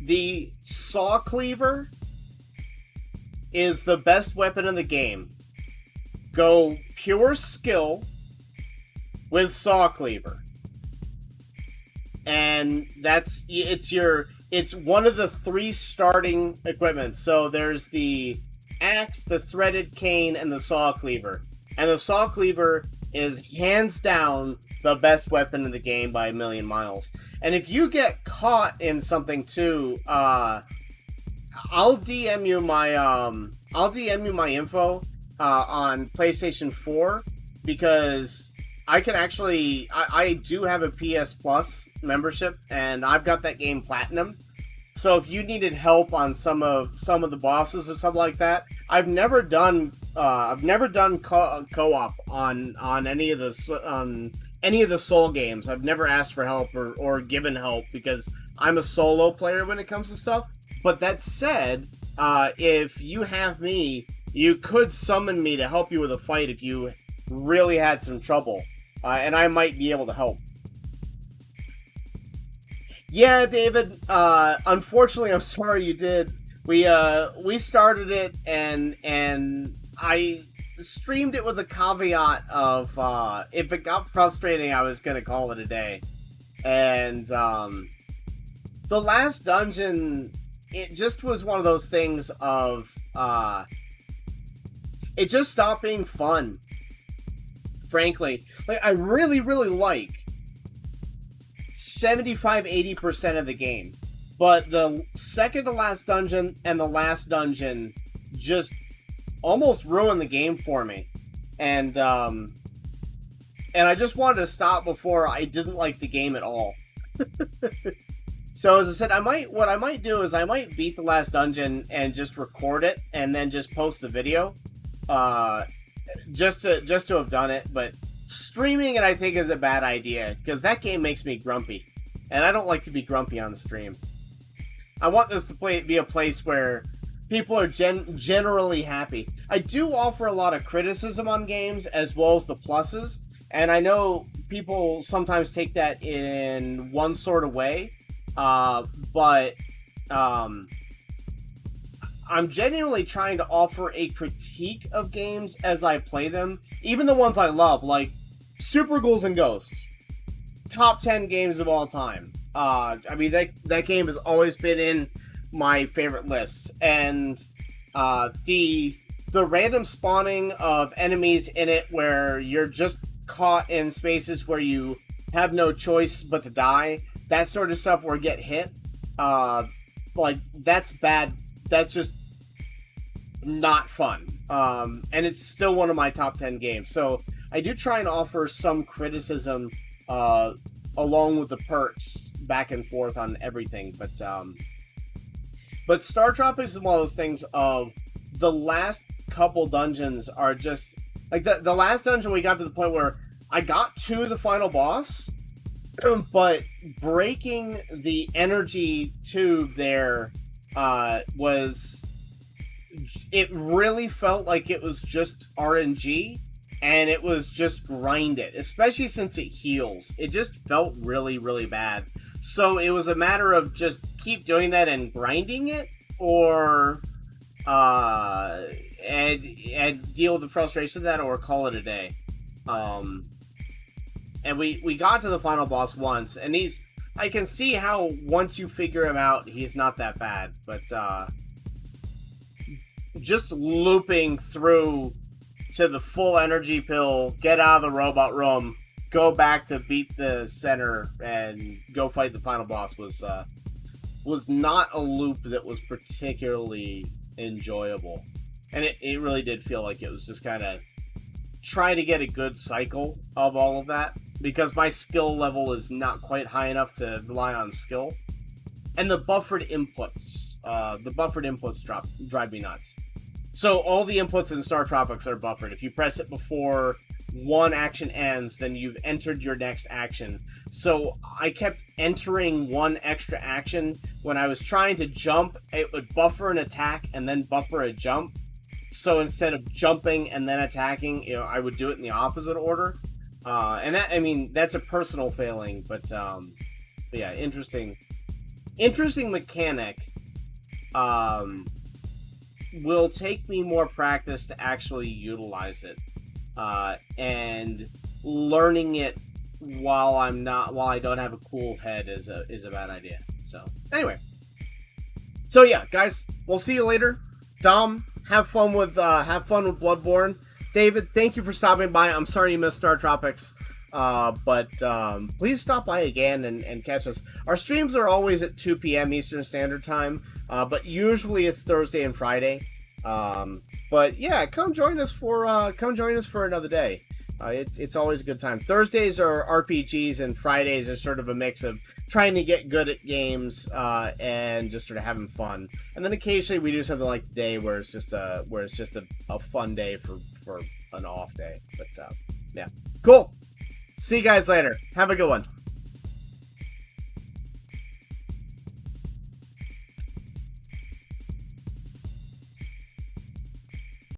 The Saw Cleaver is the best weapon in the game. Go pure skill with Saw Cleaver. And it's one of the 3 starting equipment. So there's the axe, the threaded cane, and the Saw Cleaver. And the Saw Cleaver is hands down the best weapon in the game by a million miles. And if you get caught in something too, I'll DM you my info on PlayStation 4, because I can actually I do have a PS Plus membership, and I've got that game platinum. So if you needed help on some of the bosses or something like that, I've never done co-op on any of the Soul games. I've never asked for help or given help, because I'm a solo player when it comes to stuff. But that said, if you have me, you could summon me to help you with a fight if you really had some trouble, and I might be able to help. Yeah, David, unfortunately, I'm sorry you did. We started it, and I streamed it with a caveat of, if it got frustrating, I was gonna call it a day. And, the last dungeon, it just was one of those things of, it just stopped being fun. Frankly. Like, I really, really like 75-80% of the game. But the second to last dungeon and the last dungeon just almost ruined the game for me. And I just wanted to stop before I didn't like the game at all. So as I said, what I might do is I might beat the last dungeon and just record it and then just post the video. Just to have done it, but streaming it I think is a bad idea, because that game makes me grumpy. And I don't like to be grumpy on the stream. I want this to be a place where people are generally happy. I do offer a lot of criticism on games as well as the pluses, and I know people sometimes take that in one sort of way, but I'm genuinely trying to offer a critique of games as I play them, even the ones I love, like Super Ghouls and Ghosts. Top 10 games of all time. I mean, that game has always been in my favorite lists, and the random spawning of enemies in it where you're just caught in spaces where you have no choice but to die, that sort of stuff, or get hit, like, that's bad. That's just not fun. And it's still one of my top 10 games. So I do try and offer some criticism along with the perks back and forth on everything. But StarTropics is one of those things of the last couple dungeons are just like the last dungeon we got to the point where I got to the final boss, but breaking the energy tube there was, it really felt like it was just RNG, and it was just grind it, especially since it heals. It just felt really, really bad. So it was a matter of just keep doing that and grinding it, or and deal with the frustration of that, or call it a day. And we got to the final boss once, and I can see how once you figure him out, he's not that bad, but just looping through to the full energy pill, get out of the robot room, go back to beat the center, and go fight the final boss was not a loop that was particularly enjoyable. And it really did feel like it was just kind of trying to get a good cycle of all of that, because my skill level is not quite high enough to rely on skill. And the buffered inputs drive me nuts. So all the inputs in StarTropics are buffered. If you press it before one action ends, then you've entered your next action. So I kept entering one extra action. When I was trying to jump, it would buffer an attack and then buffer a jump. So instead of jumping and then attacking, I would do it in the opposite order. And that, I mean, that's a personal failing, but yeah, interesting mechanic. Will take me more practice to actually utilize it, and learning it while I don't have a cool head is a bad idea. So anyway, so yeah, guys, we'll see you later. Dom, have fun with Bloodborne. David, thank you for stopping by. I'm sorry you missed StarTropics, but please stop by again and catch us. Our streams are always at 2 p.m. Eastern Standard Time, but usually it's Thursday and Friday. But yeah, come join us for another day. It's always a good time. Thursdays are RPGs, and Fridays are sort of a mix of trying to get good at games and just sort of having fun. And then occasionally we do something like today where it's just a fun day for an off day. But yeah, cool. See you guys later. Have a good one.